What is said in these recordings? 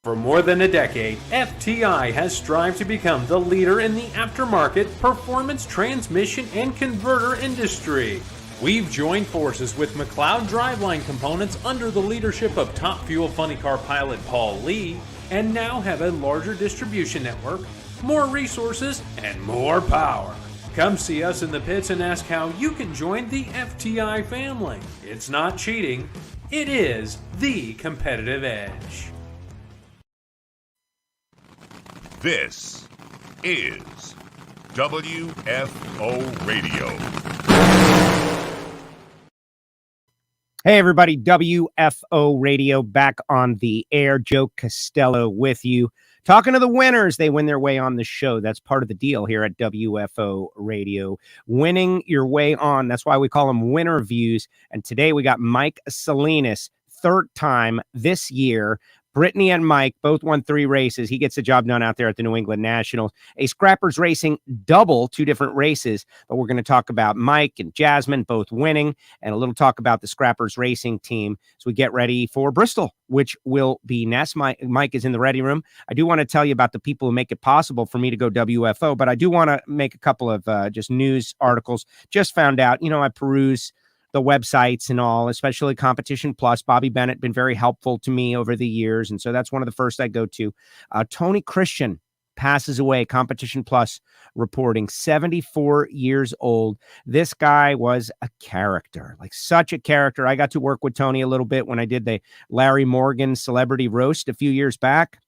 For more than a decade, FTI has strived to become the leader in the aftermarket performance transmission and converter industry. We've joined forces with McLeod Driveline Components under the leadership of top fuel funny car pilot Paul Lee, and now have a larger distribution network, more resources, and more power. Come see us in the pits and ask how you can join the FTI family. It's not cheating, it is the competitive edge. This is WFO Radio. Hey everybody, WFO Radio back on the air. Joe Castello with you. Talking to the winners, they win their way on the show. That's part of the deal here at WFO Radio. Winning your way on. That's why we call them Winnerviews. And today we got Mike Salinas, third time this year. Brittany and Mike both won 3 races. He gets the job done out there at the New England Nationals. A Scrappers Racing double, 2 different races. But we're going to talk about Mike and Jasmine both winning and a little talk about the Scrappers Racing team as we get ready for Bristol, which will be next. Mike is in the ready room. I do want to tell you about the people who make it possible for me to go WFO, but I do want to make a couple of just news articles. Just found out, I peruse the websites and all, especially Competition Plus. Bobby Bennett been very helpful to me over the years. And so that's one of the first I go to. Tony Christian passes away, Competition Plus reporting, 74 years old. This guy was a character, like such a character. I got to work with Tony a little bit when I did the Larry Morgan Celebrity Roast a few years back.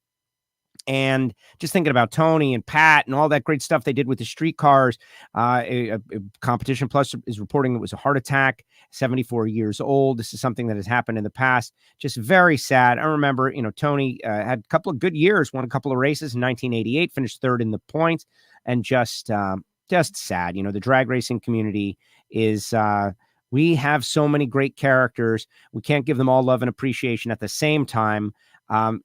And just thinking about Tony and Pat and all that great stuff they did with the streetcars. Competition Plus is reporting it was a heart attack, 74 years old. This is something that has happened in the past. Just very sad. I remember, Tony had a couple of good years, won a couple of races in 1988, finished third in the points, and just sad. The drag racing community is, we have so many great characters. We can't give them all love and appreciation at the same time.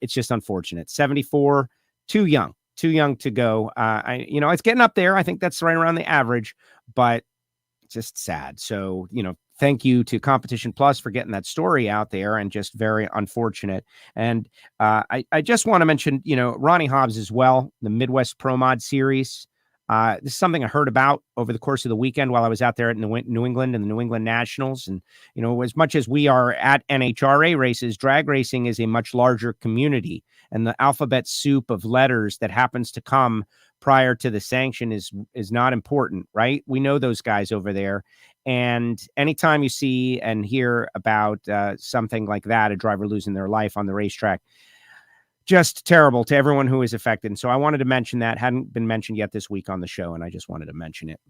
It's just unfortunate. 74, too young to go. It's getting up there. I think that's right around the average, but just sad. So, thank you to Competition Plus for getting that story out there, and just very unfortunate. And I just want to mention, Ronnie Hobbs as well, the Midwest Pro Mod Series. This is something I heard about over the course of the weekend while I was out there at New England and the New England Nationals. And, as much as we are at NHRA races, drag racing is a much larger community. And the alphabet soup of letters that happens to come prior to the sanction is not important, right? We know those guys over there. And anytime you see and hear about something like that, a driver losing their life on the racetrack, just terrible to everyone who is affected. And so I wanted to mention that. Hadn't been mentioned yet this week on the show, and I just wanted to mention it.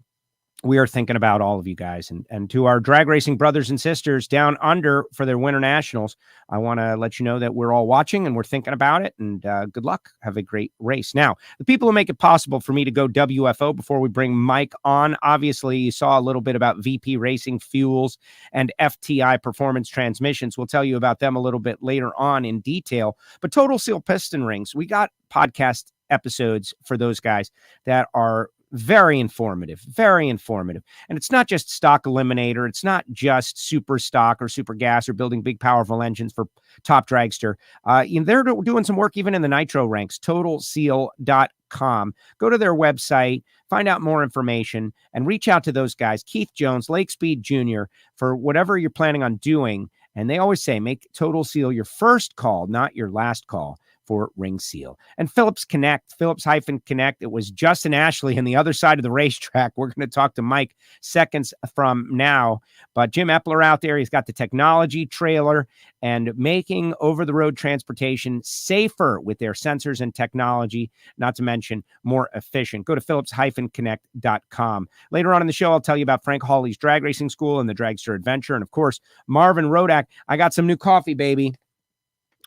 We are thinking about all of you guys, and to our drag racing brothers and sisters down under for their Winter Nationals, I want to let you know that we're all watching and we're thinking about it, and good luck. Have a great race. Now, the people who make it possible for me to go WFO before we bring Mike on, obviously you saw a little bit about VP Racing Fuels and FTI Performance Transmissions. We'll tell you about them a little bit later on in detail, but Total Seal Piston Rings, we got podcast episodes for those guys that are very informative. And it's not just stock eliminator. It's not just super stock or super gas or building big, powerful engines for top dragster. They're doing some work even in the nitro ranks, totalseal.com. Go to their website, find out more information, and reach out to those guys, Keith Jones, Lake Speed Jr., for whatever you're planning on doing. And they always say, make Total Seal your first call, not your last call for ring seal. And Phillips Connect, it was Justin Ashley on the other side of the racetrack. We're going to talk to Mike seconds from now, but Jim Epler out there, he's got the technology trailer and making over-the-road transportation safer with their sensors and technology, not to mention more efficient. Go to phillips-connect.com. Later on in the show, I'll tell you about Frank Hawley's Drag Racing School and the Dragster Adventure. And of course, Marvin Rodak, I got some new coffee, baby.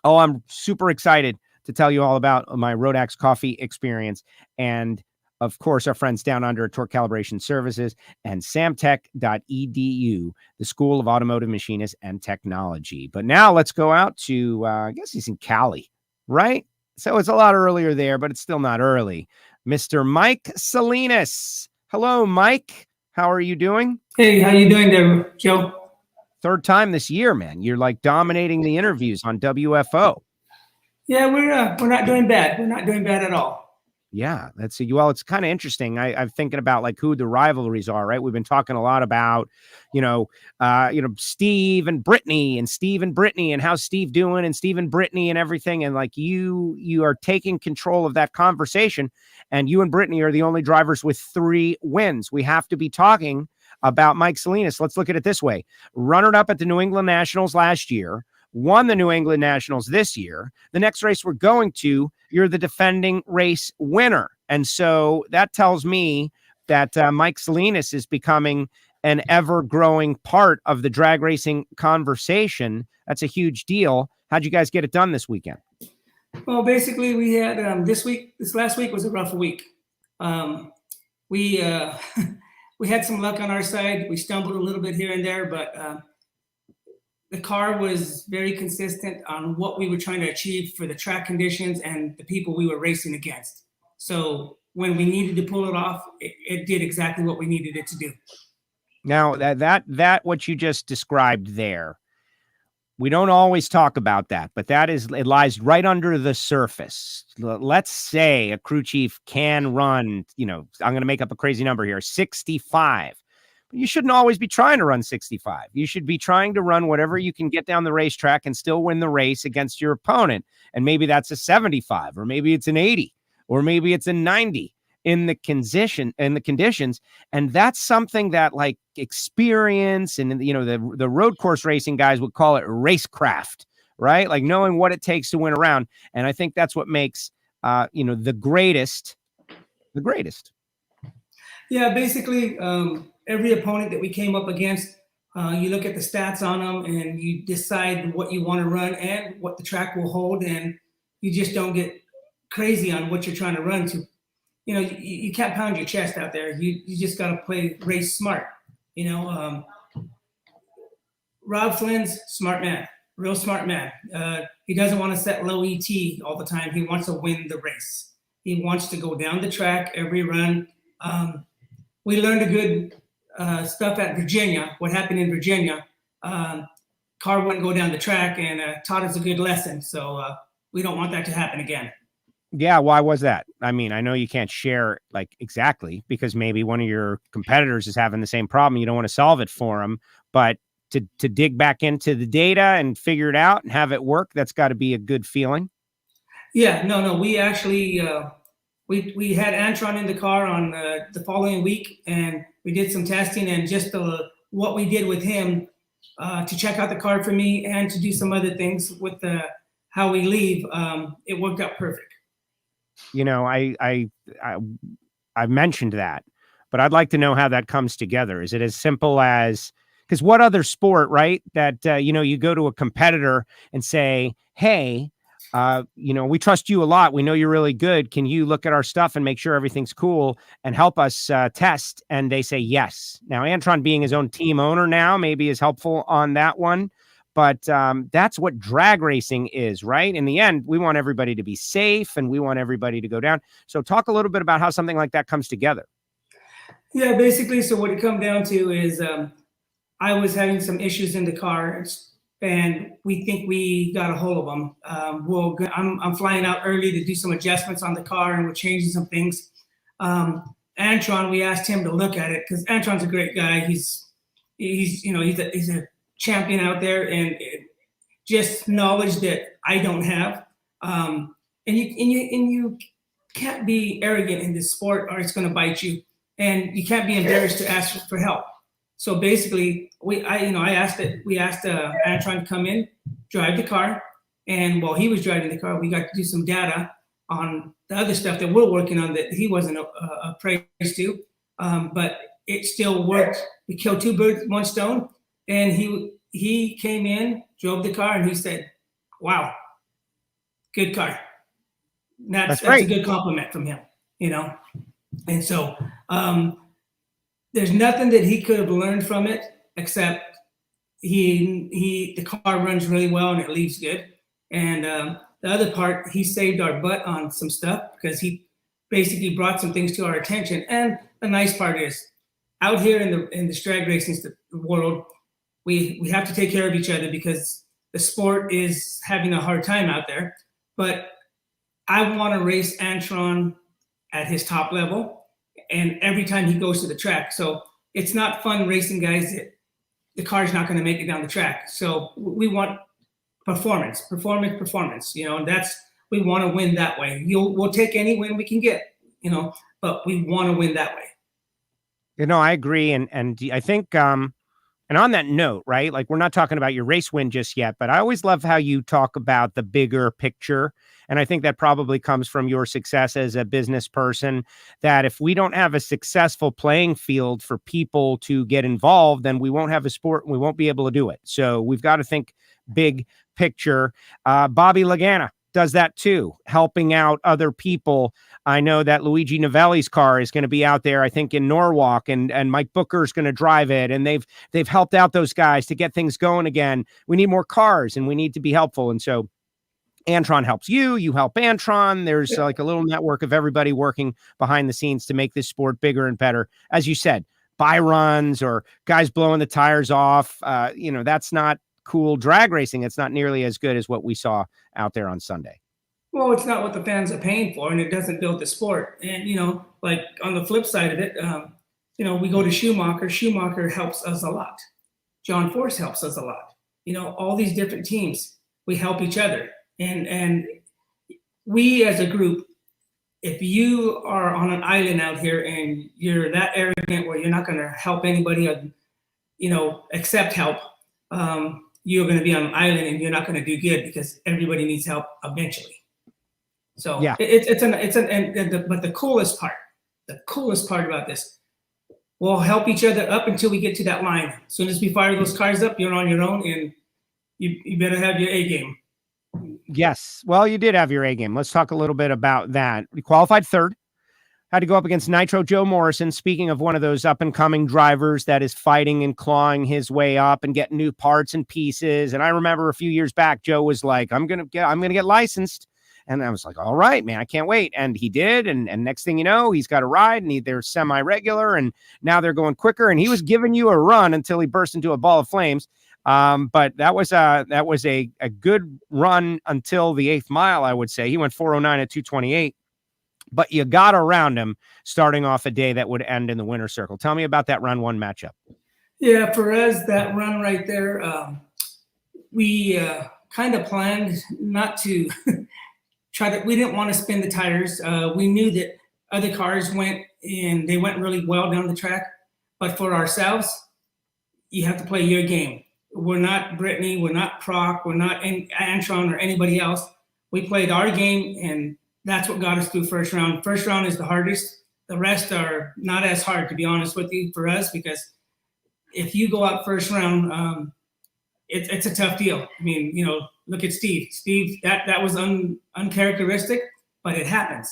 Oh, I'm super excited to tell you all about my Rodak's coffee experience. And of course, our friends down under at Torque Calibration Services and samtech.edu, the School of Automotive Machinists and Technology. But now let's go out to, I guess he's in Cali, right? So it's a lot earlier there, but it's still not early. Mr. Mike Salinas. Hello, Mike. How are you doing? Hey, how you doing there, Joe? Third time this year, man. You're like dominating the interviews on WFO. Yeah, we're not doing bad. We're not doing bad at all. Yeah, well, it's kind of interesting. I'm thinking about like who the rivalries are, right? We've been talking a lot about, Steve and Brittany and how's Steve doing and Steve and Brittany and everything. And like you are taking control of that conversation, and you and Brittany are the only drivers with 3 wins. We have to be talking about Mike Salinas. Let's look at it this way. Runner-up at the New England Nationals last year, won the New England Nationals this year. The next race we're going to, you're the defending race winner. And so that tells me that Mike Salinas is becoming an ever-growing part of the drag racing conversation. That's a huge deal. How'd you guys get it done this weekend? Well, basically, we had this last week was a rough week. We had some luck on our side. We stumbled a little bit here and there, but the car was very consistent on what we were trying to achieve for the track conditions and the people we were racing against. So when we needed to pull it off, it did exactly what we needed it to do. Now that what you just described there, we don't always talk about that, but it lies right under the surface. Let's say a crew chief can run, I'm going to make up a crazy number here, 65. You shouldn't always be trying to run 65. You should be trying to run whatever you can get down the racetrack and still win the race against your opponent. And maybe that's a 75, or maybe it's an 80, or maybe it's a 90 in the conditions. And that's something that like experience and, the road course racing guys would call it racecraft, right? Like knowing what it takes to win around. And I think that's what makes, the greatest. Yeah, basically, every opponent that we came up against, you look at the stats on them and you decide what you want to run and what the track will hold, and you just don't get crazy on what you're trying to run to. You can't pound your chest out there. You just got to play race smart. Rob Flynn's smart man, real smart man. He doesn't want to set low ET all the time. He wants to win the race. He wants to go down the track every run. We learned a good stuff at Virginia. What happened in Virginia, car wouldn't go down the track, and taught us a good lesson. So we don't want that to happen again. Yeah, why was that? I mean, I know you can't share like exactly because maybe one of your competitors is having the same problem. You don't want to solve it for them, but to dig back into the data and figure it out and have it work, that's got to be a good feeling. Yeah, no. We actually we had Antron in the car on the following week, and we did some testing, and just what we did with him to check out the car for me and to do some other things with how we leave, it worked out perfect. I mentioned that, but I'd like to know how that comes together. Is it as simple as, because what other sport, right? That, you go to a competitor and say, hey, we trust you a lot. We know you're really good. Can you look at our stuff and make sure everything's cool and help us test? And they say, yes. Now, Antron being his own team owner now, maybe is helpful on that one. But that's what drag racing is, right? In the end, we want everybody to be safe and we want everybody to go down. So talk a little bit about how something like that comes together. Yeah, basically, so what it comes down to is I was having some issues in the car, and we think we got a hold of them. I'm flying out early to do some adjustments on the car, and we're changing some things. Antron, we asked him to look at it because Antron's a great guy. He's a champion out there, and just knowledge that I don't have. And you can't be arrogant in this sport, or it's going to bite you. And you can't be embarrassed to ask for help. So basically, we asked Antron to come in, drive the car, and while he was driving the car, we got to do some data on the other stuff that we're working on that he wasn't appraised to, but it still worked. We killed 2 birds, 1 stone, and he came in, drove the car, and he said, "Wow, good car." That's a good compliment from him, And so there's nothing that he could have learned from it except the car runs really well and it leaves good. And the other part, he saved our butt on some stuff because he basically brought some things to our attention. And the nice part is, out here in the drag racing world, we have to take care of each other because the sport is having a hard time out there. but I want to race Antron at his top level, and every time he goes to the track. So it's not fun racing guys that the car's not going to make it down the track. So we want performance. And we want to win that way. We'll take any win we can get, but we want to win that way. I agree. And I think, and on that note, right, like we're not talking about your race win just yet, but I always love how you talk about the bigger picture. And I think that probably comes from your success as a business person, that if we don't have a successful playing field for people to get involved, then we won't have a sport and we won't be able to do it. So we've got to think big picture. Bobby Lagana does that too, helping out other people. I know that Luigi Novelli's car is going to be out there, I think, in Norwalk, and Mike Booker's going to drive it. And they've helped out those guys to get things going again. We need more cars and we need to be helpful. And so Antron helps you help Antron. There's like a little network of everybody working behind the scenes to make this sport bigger and better. As you said, buy runs or guys blowing the tires off. That's not cool drag racing. It's not nearly as good as what we saw out there on Sunday. Well, it's not what the fans are paying for, and it doesn't build the sport. And, like on the flip side of it, we go to Schumacher. Schumacher helps us a lot. John Force helps us a lot. All these different teams, we help each other. And we as a group, if you are on an island out here and you're that arrogant where you're not going to help anybody, accept help, you're going to be on an island and you're not going to do good, because everybody needs help eventually. So yeah, but the coolest part about this, we'll help each other up until we get to that line. As soon as we fire those cars up, you're on your own, and you better have your A game. Yes. Well, you did have your A game. Let's talk a little bit about that. We qualified third, had to go up against Nitro Joe Morrison. Speaking of one of those up and coming drivers that is fighting and clawing his way up and getting new parts and pieces. And I remember a few years back, Joe was like, I'm going to get licensed. And I was like, all right, man, I can't wait. And he did. And next thing you know, he's got a ride, and they're semi-regular, and now they're going quicker. And he was giving you a run until he burst into a ball of flames. But that was a good run until the 8th mile, I would say. He went 409 at 228. But you got around him starting off a day that would end in the winner's circle. Tell me about that round one matchup. Yeah, for us, that run right there, we kind of planned not to we didn't want to spin the tires. We knew that other cars went really well down the track. But for ourselves, you have to play your game. We're not Brittany, we're not Proc, we're not Antron or anybody else. We played our game, and that's what got us through first round. First round is the hardest. The rest are not as hard, to be honest with you, for us, because if you go out first round, it's a tough deal. I mean, look at Steve. Steve, that was uncharacteristic, but it happens.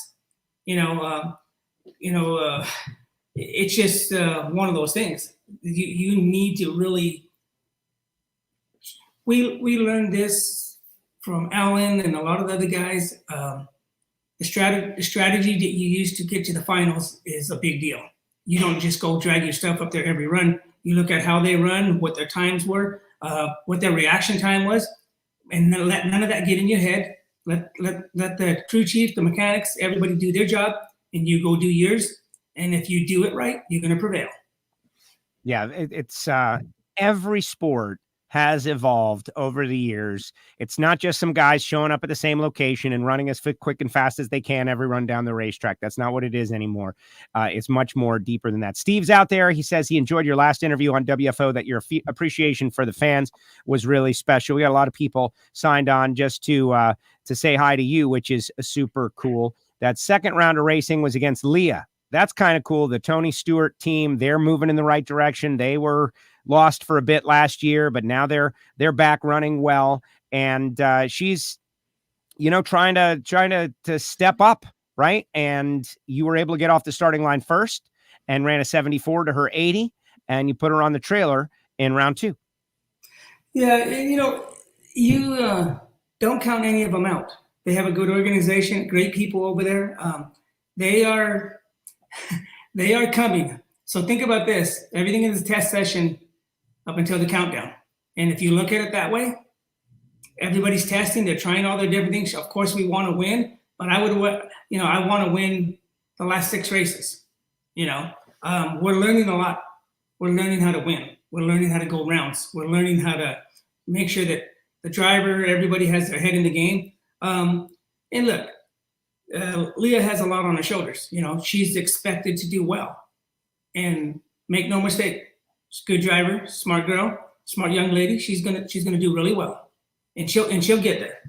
It's just one of those things. You need to really. We learned this from Alan and a lot of the other guys. The strategy that you use to get to the finals is a big deal. You don't just go drag your stuff up there every run. You look at how they run, what their times were, what their reaction time was, and let none of that get in your head. Let the crew chief, the mechanics, everybody do their job, and you go do yours. And if you do it right, you're going to prevail. Yeah, it's every sport has evolved over the years. It's not just some guys showing up at the same location and running as quick and fast as they can every run down the racetrack. That's not what it is anymore. It's much more deeper than that. Steve's out there. He says he enjoyed your last interview on WFO, that your appreciation for the fans was really special. We got a lot of people signed on just to say hi to you, which is super cool. That second round of racing was against Leah. That's kind of cool. The Tony Stewart team, they're moving in the right direction. They were lost for a bit last year, but now they're back running well. And she's, trying to step up, right? And you were able to get off the starting line first and ran a 74 to her 80, and you put her on the trailer in round 2. Yeah, you don't count any of them out. They have a good organization, great people over there. They are coming. So think about this. Everything is a test session up until the countdown. And if you look at it that way, everybody's testing. They're trying all their different things. Of course, we want to win, but I want to win the last 6 races. We're learning a lot. We're learning how to win. We're learning how to go rounds. We're learning how to make sure that the driver, everybody has their head in the game. And look, Leah has a lot on her shoulders. She's expected to do well. And make no mistake, she's a good driver, smart girl, smart young lady. She's gonna do really well, and she'll get there.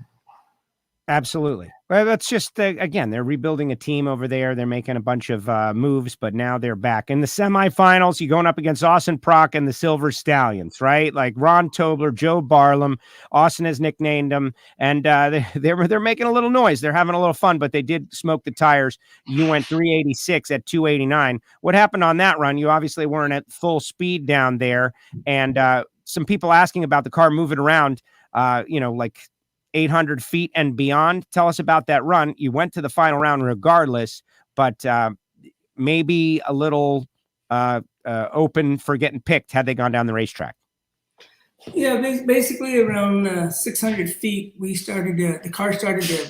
Absolutely. Well, that's just, again, they're rebuilding a team over there. They're making a bunch of moves, but now they're back. In the semifinals, you're going up against Austin Prock and the Silver Stallions, right? Like Ron Tobler, Joe Barlam, Austin has nicknamed them, and they're making a little noise. They're having a little fun, but they did smoke the tires. You went 386 at 289. What happened on that run? You obviously weren't at full speed down there, and some people asking about the car moving around, like 800 feet and beyond. Tell us about that run. You went to the final round regardless, but maybe a little open for getting picked had they gone down the racetrack. Yeah, basically around 600 feet, the car started to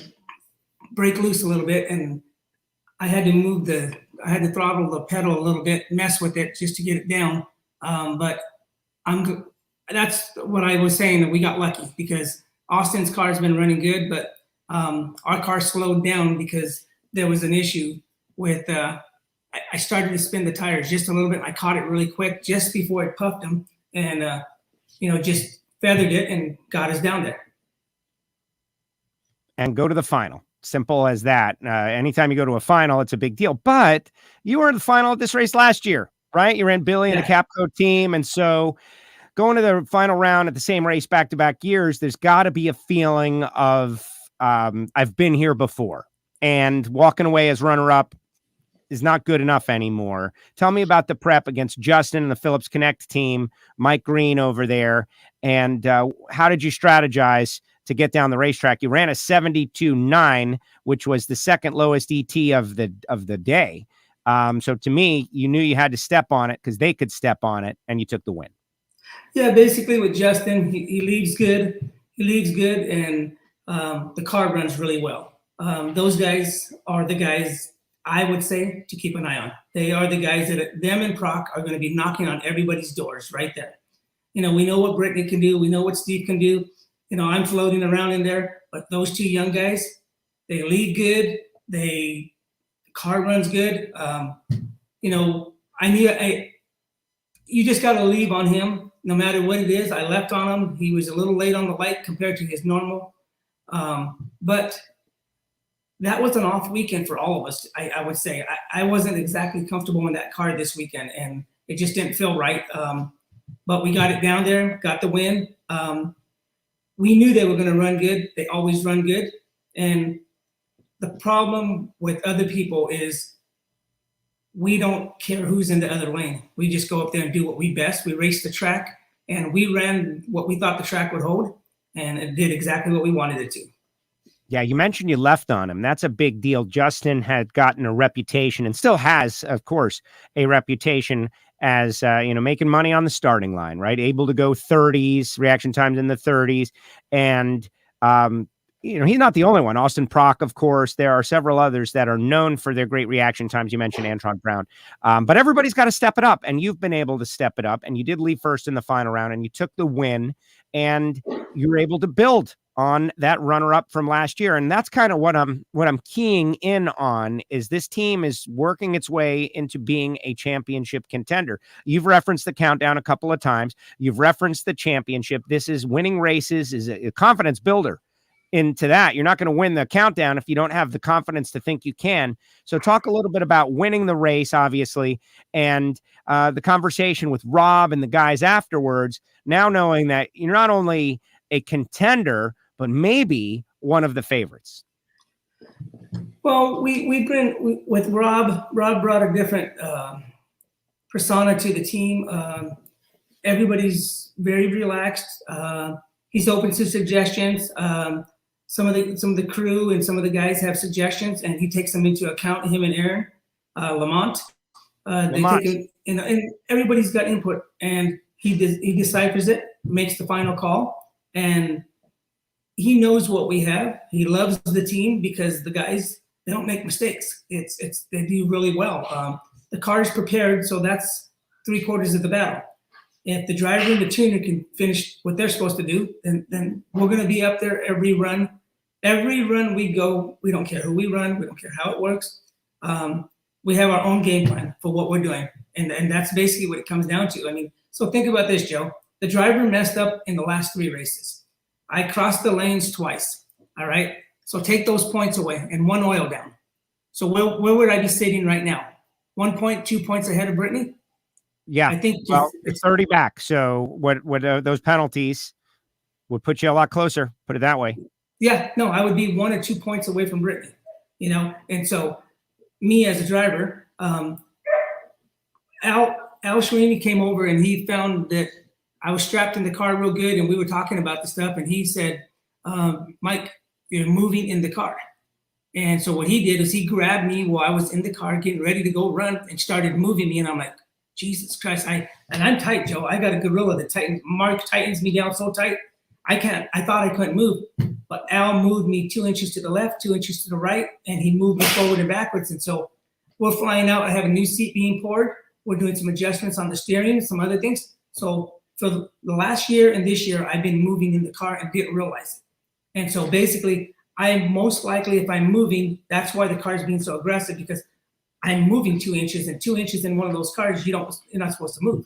break loose a little bit, and I had to throttle the pedal a little bit, mess with it just to get it down. But that's what I was saying, that we got lucky because Austin's car has been running good, but our car slowed down because there was an issue with, I started to spin the tires just a little bit. I caught it really quick just before it puffed them and, just feathered it and got us down there. And go to the final. Simple as that. Anytime you go to a final, it's a big deal. But you were in the final at this race last year, right? You ran Billy in a Capco team. And so going to the final round at the same race back-to-back years, there's got to be a feeling of I've been here before. And walking away as runner-up is not good enough anymore. Tell me about the prep against Justin and the Phillips Connect team, Mike Green over there, and how did you strategize to get down the racetrack? You ran a 72.9, which was the second lowest ET of the day. So to me, you knew you had to step on it because they could step on it, and you took the win. Yeah, basically with Justin, he leads good. He leads good, and the car runs really well. Those guys are the guys I would say to keep an eye on. They are the guys that them and Proc are going to be knocking on everybody's doors right there. We know what Brittany can do. We know what Steve can do. I'm floating around in there, but those 2 young guys, they lead good. The car runs good. You just got to leave on him no matter what it is. I left on him. He was a little late on the light compared to his normal. But that was an off weekend for all of us. I would say I wasn't exactly comfortable in that car this weekend, and it just didn't feel right. But we got it down there, got the win. We knew they were going to run good. They always run good. And the problem with other people is we don't care who's in the other lane. We just go up there and do what we best. We race the track, and we ran what we thought the track would hold, and it did exactly what we wanted it to. Yeah, you mentioned you left on him. That's a big deal. Justin had gotten a reputation and still has, of course, a reputation as, making money on the starting line, right? Able to go 30s, reaction times in the 30s. And, he's not the only one. Austin Prock, of course. There are several others that are known for their great reaction times. You mentioned Antron Brown. But everybody's got to step it up, and you've been able to step it up. And you did leave first in the final round, and you took the win, and you were able to build on that runner-up from last year. And that's kind of what I'm keying in on, is this team is working its way into being a championship contender. You've referenced the countdown a couple of times. You've referenced the championship. This is winning races, is a confidence builder into that. You're not going to win the countdown if you don't have the confidence to think you can. So talk a little bit about winning the race, obviously, and the conversation with Rob and the guys afterwards, now knowing that you're not only a contender, but maybe one of the favorites. Well, with Rob brought a different persona to the team. Everybody's very relaxed. He's open to suggestions. Some of the crew and some of the guys have suggestions, and he takes them into account. Him and Aaron Lamont, they take it, and everybody's got input, and he deciphers it, makes the final call, and he knows what we have. He loves the team because the guys, they don't make mistakes. They do really well. The car is prepared, so that's 3/4 of the battle. If the driver and the tuner can finish what they're supposed to do, then we're going to be up there every run. Every run we go, we don't care who we run, we don't care how it works. We have our own game plan for what we're doing, and that's basically what it comes down to. I mean, so think about this, Joe. The driver messed up in the last 3 races. I crossed the lanes twice. All right, so take those points away and 1 oil down. So where would I be sitting right now? 1 point, 2 points ahead of Brittany? Yeah, I think it's 30 back. So what those penalties would put you a lot closer. Put it that way. Yeah, no, I would be 1 or 2 points away from Brittany. You know, and so me as a driver, Al Schwerini came over and he found that I was strapped in the car real good, and we were talking about the stuff, and he said, Mike, you're moving in the car. And so what he did is he grabbed me while I was in the car getting ready to go run and started moving me, and I'm like, Jesus Christ, I'm tight, Joe. I got a gorilla that tightens me down so tight. I thought I couldn't move, but Al moved me 2 inches to the left, 2 inches to the right, and he moved me forward and backwards. And so we're flying out. I have a new seat being poured. We're doing some adjustments on the steering and some other things. So for the last year and this year, I've been moving in the car and didn't realize it. And so basically, I'm most likely, if I'm moving, that's why the car is being so aggressive, because I'm moving 2 inches, and 2 inches in one of those cars, you're not supposed to move.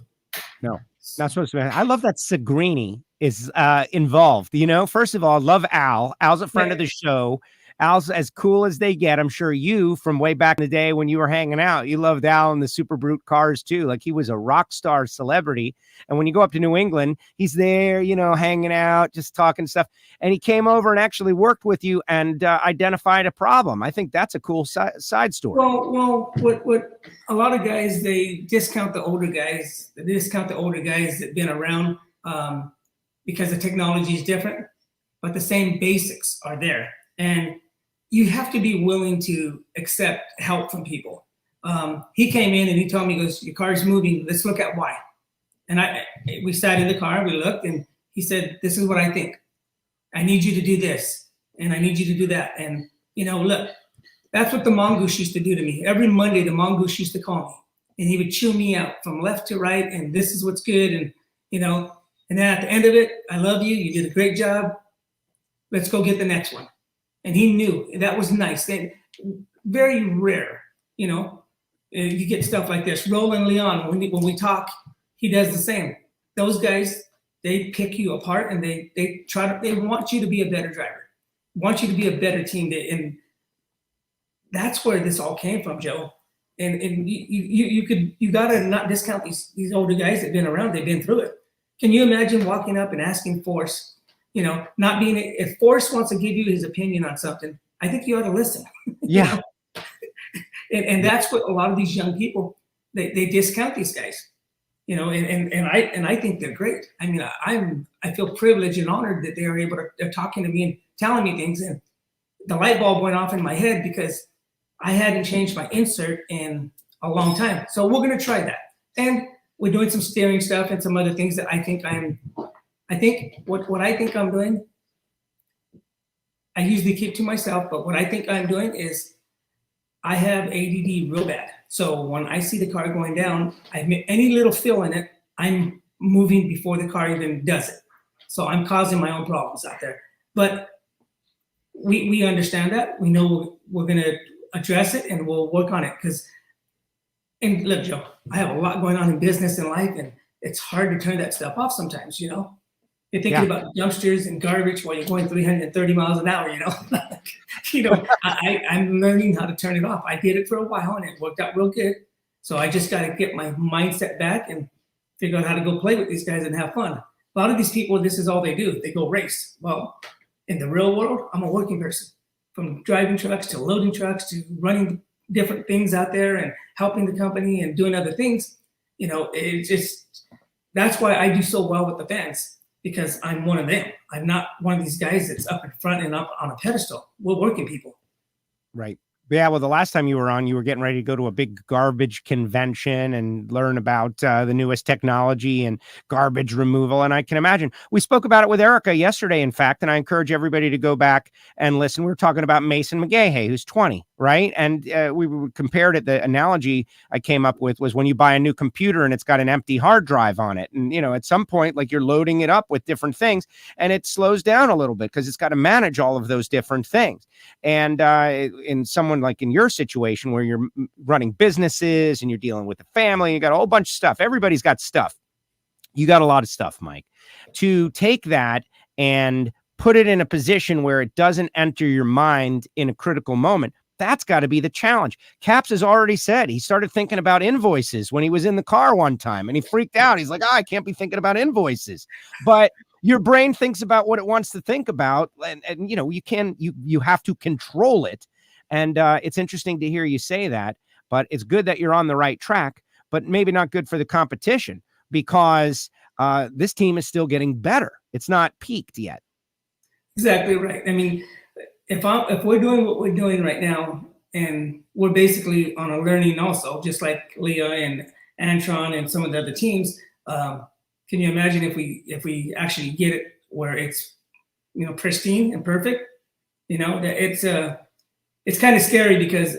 No, not supposed to. I love that Segrini is involved. You know, first of all, I love Al. Al's a friend of the show. Al's as cool as they get. I'm sure you, from way back in the day when you were hanging out, you loved Al and the Super Brute cars too. Like, he was a rock star celebrity. And when you go up to New England, he's there, you know, hanging out, just talking stuff. And he came over and actually worked with you and identified a problem. I think that's a cool side story. Well, what a lot of guys, they discount the older guys. They discount the older guys that've been around because the technology is different, but the same basics are there. And you have to be willing to accept help from people. He came in and he told me, he goes, your car's moving. Let's look at why. And we sat in the car, we looked, and he said, this is what I think. I need you to do this, and I need you to do that. And, you know, look, that's what the mongoose used to do to me. Every Monday, the mongoose used to call me, and he would chew me out from left to right, and this is what's good. And, you know, and then at the end of it, I love you. You did a great job. Let's go get the next one. And he knew that was nice. Very rare, you know, you get stuff like this. Roland Leon, when we talk, he does the same. Those guys, they pick you apart, and they want you to be a better driver, want you to be a better team. And that's where this all came from, Joe. And you gotta not discount these older guys that've been around. They've been through it. Can you imagine walking up and asking Force? You know, not being, if Forrest wants to give you his opinion on something, I think you ought to listen. Yeah. and that's what a lot of these young people, they discount these guys, you know, and I think they're great. I mean, I feel privileged and honored that they are able to, they're talking to me and telling me things. And the light bulb went off in my head because I hadn't changed my insert in a long time. So we're going to try that. And we're doing some steering stuff and some other things that I think what I think I'm doing, I usually keep to myself, but what I think I'm doing is I have ADD real bad. So when I see the car going down, any little fill in it, I'm moving before the car even does it. So I'm causing my own problems out there. But we understand that. We know we're going to address it, and we'll work on it. And look, Joe, I have a lot going on in business and life, and it's hard to turn that stuff off sometimes, you know? You're thinking about dumpsters and garbage while you're going 330 miles an hour, you know? You know, I'm learning how to turn it off. I did it for a while, and it worked out real good. So I just got to get my mindset back and figure out how to go play with these guys and have fun. A lot of these people, this is all they do. They go race. Well, in the real world, I'm a working person. From driving trucks to loading trucks to running different things out there and helping the company and doing other things. You know, it's just, that's why I do so well with the fans. Because I'm one of them. I'm not one of these guys that's up in front and up on a pedestal. We're working people. Right. Yeah, well, the last time you were on, you were getting ready to go to a big garbage convention and learn about the newest technology and garbage removal. And I can imagine we spoke about it with Erica yesterday, in fact, and I encourage everybody to go back and listen. We were talking about Mason McGahey, who's 20, right? And we compared it. The analogy I came up with was when you buy a new computer and it's got an empty hard drive on it. And, at some point, like you're loading it up with different things and it slows down a little bit because it's got to manage all of those different things. And in someone like in your situation where you're running businesses and you're dealing with the family, you got a whole bunch of stuff. Everybody's got stuff. You got a lot of stuff, Mike. To take that and put it in a position where it doesn't enter your mind in a critical moment, that's got to be the challenge. Caps has already said he started thinking about invoices when he was in the car one time and he freaked out. He's like, I can't be thinking about invoices. But your brain thinks about what it wants to think about. And you have to control it. And it's interesting to hear you say that, but it's good that you're on the right track, but maybe not good for the competition because this team is still getting better. It's not peaked yet. Exactly right. I mean, if we're doing what we're doing right now, and we're basically on a learning also, just like Leah and Antron and some of the other teams, can you imagine if we actually get it where it's, pristine and perfect, that it's kind of scary because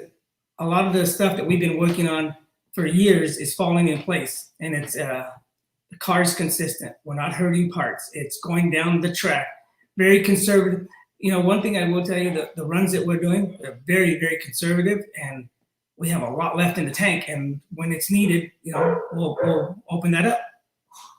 a lot of the stuff that we've been working on for years is falling in place, and it's the car's consistent. We're not hurting parts. It's going down the track, very conservative. One thing I will tell you, the runs that we're doing, they're very, very conservative, and we have a lot left in the tank. And when it's needed, we'll open that up.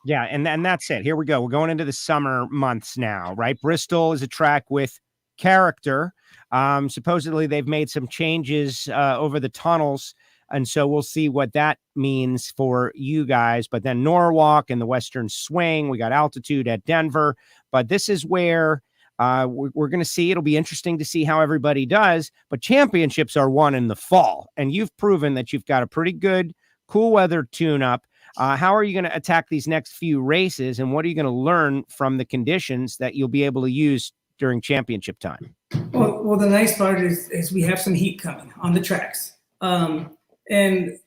Yeah, and that's it. Here we go. We're going into the summer months now, right? Bristol is a track with character. Supposedly they've made some changes over the tunnels, and so we'll see what that means for you guys. But then Norwalk and the Western Swing, we got altitude at Denver. But this is where we're going to see. It'll be interesting to see how everybody does. But championships are won in the fall, and you've proven that you've got a pretty good cool weather tune-up. How are you going to attack these next few races, and what are you going to learn from the conditions that you'll be able to use during championship time? Well, the nice part is we have some heat coming on the tracks. And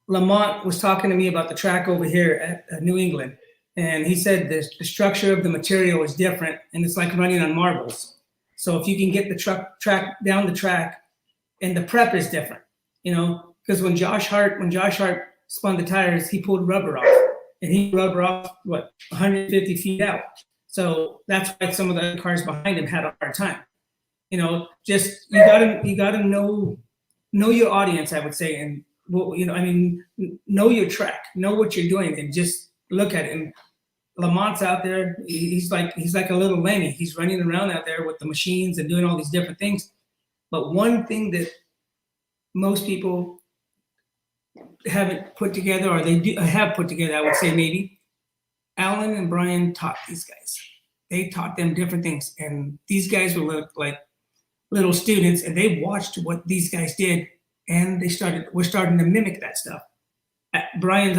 Lamont was talking to me about the track over here at New England. And he said the structure of the material is different, and it's like running on marbles. So if you can get the track down the track, and the prep is different, because when Josh Hart spun the tires, he pulled rubber off, and he rubber off 150 feet out. So that's why some of the other cars behind him had a hard time. Just you gotta know your audience, I would say, and know your track, know what you're doing, and just look at it. And Lamont's out there, he's like a little Lenny. He's running around out there with the machines and doing all these different things. But one thing that most people haven't put together, or have put together, I would say maybe, Alan and Brian taught these guys. They taught them different things. And these guys were like little students, and they watched what these guys did, and we're starting to mimic that stuff. Brian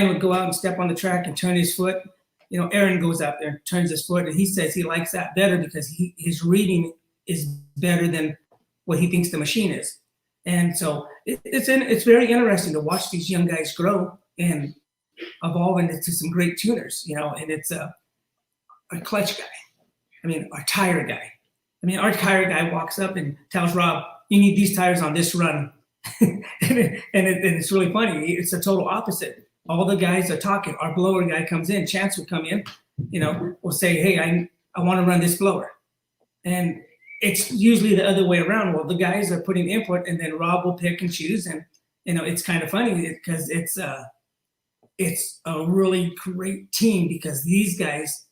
would go out and step on the track and turn his foot. Aaron goes out there and turns his foot, and he says he likes that better because his reading is better than what he thinks the machine is. And so it's very interesting to watch these young guys grow and evolve into some great tuners, and it's a clutch guy. Our tire guy. Our tire guy walks up and tells Rob, you need these tires on this run. and it's really funny. It's a total opposite. All the guys are talking. Our blower guy comes in. Chance will come in, will say, hey, I want to run this blower. And it's usually the other way around. Well, the guys are putting input, and then Rob will pick and choose. And, it's kind of funny because it's a really great team because these guys,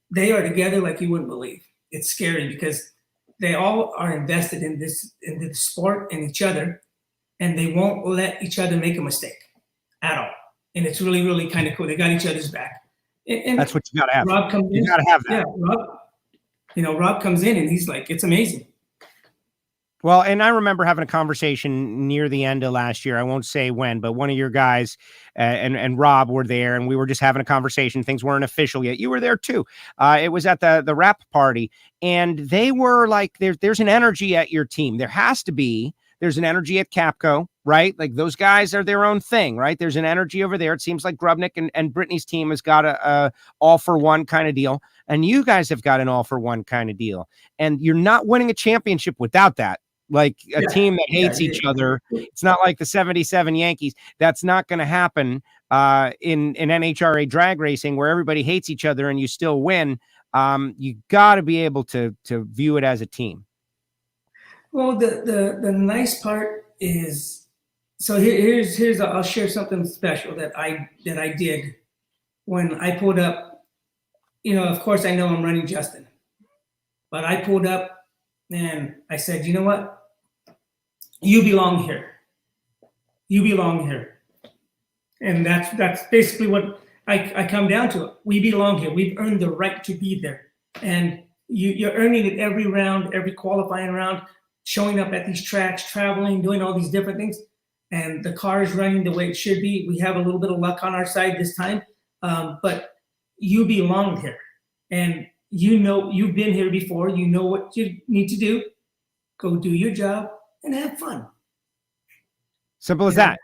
they are together like you wouldn't believe. It's scary because they all are invested in the sport and each other, and they won't let each other make a mistake at all. And it's really, really kind of cool. They got each other's back. And that's what you got to have. Rob comes in. You got to have that. Yeah, Rob comes in and he's like, it's amazing. Well, and I remember having a conversation near the end of last year. I won't say when, but one of your guys and Rob were there, and we were just having a conversation. Things weren't official yet. You were there too. It was at the wrap party, and they were like, "There's an energy at your team. There has to be. There's an energy at Capco, right? Like those guys are their own thing, right? There's an energy over there. It seems like Grubnick and Brittany's team has got a all for one kind of deal, and you guys have got an all for one kind of deal. And you're not winning a championship without that." Like a team that hates each other. It's not like the 77 Yankees. That's not going to happen in NHRA drag racing where everybody hates each other and you still win. You got to be able to view it as a team. Well, the nice part is, so here's I'll share something special that I did when I pulled up. Of course I know I'm running Justin, but I pulled up and I said, you know what? You belong here. You belong here. And that's basically what I come down to. We belong here. We've earned the right to be there. And you're earning it every round, every qualifying round, showing up at these tracks, traveling, doing all these different things. And the car is running the way it should be. We have a little bit of luck on our side this time. But you belong here. And you've been here before. You know what you need to do. Go do your job and have fun. Simple as that.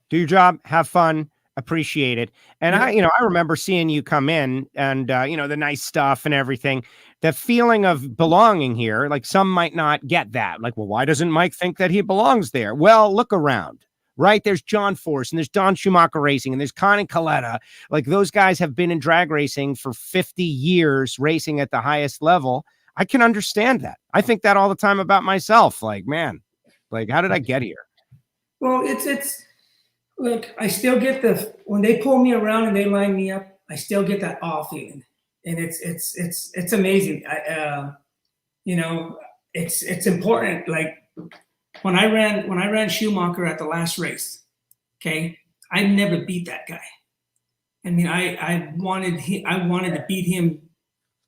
Do your job, have fun, appreciate it. And I remember seeing you come in and, the nice stuff and everything, the feeling of belonging here. Like some might not get that. Like, well, why doesn't Mike think that he belongs there? Well, look around. Right? There's John Force and there's Don Schumacher Racing and there's Connie Coletta. Like those guys have been in drag racing for 50 years, racing at the highest level. I can understand that. I think that all the time about myself. Like, man, like, how did I get here? Well, it's look, I still get when they pull me around and they line me up, I still get that awe feeling. And it's amazing. It's important. Like, when I ran Schumacher at the last race, okay, I never beat that guy. I mean, I wanted to beat him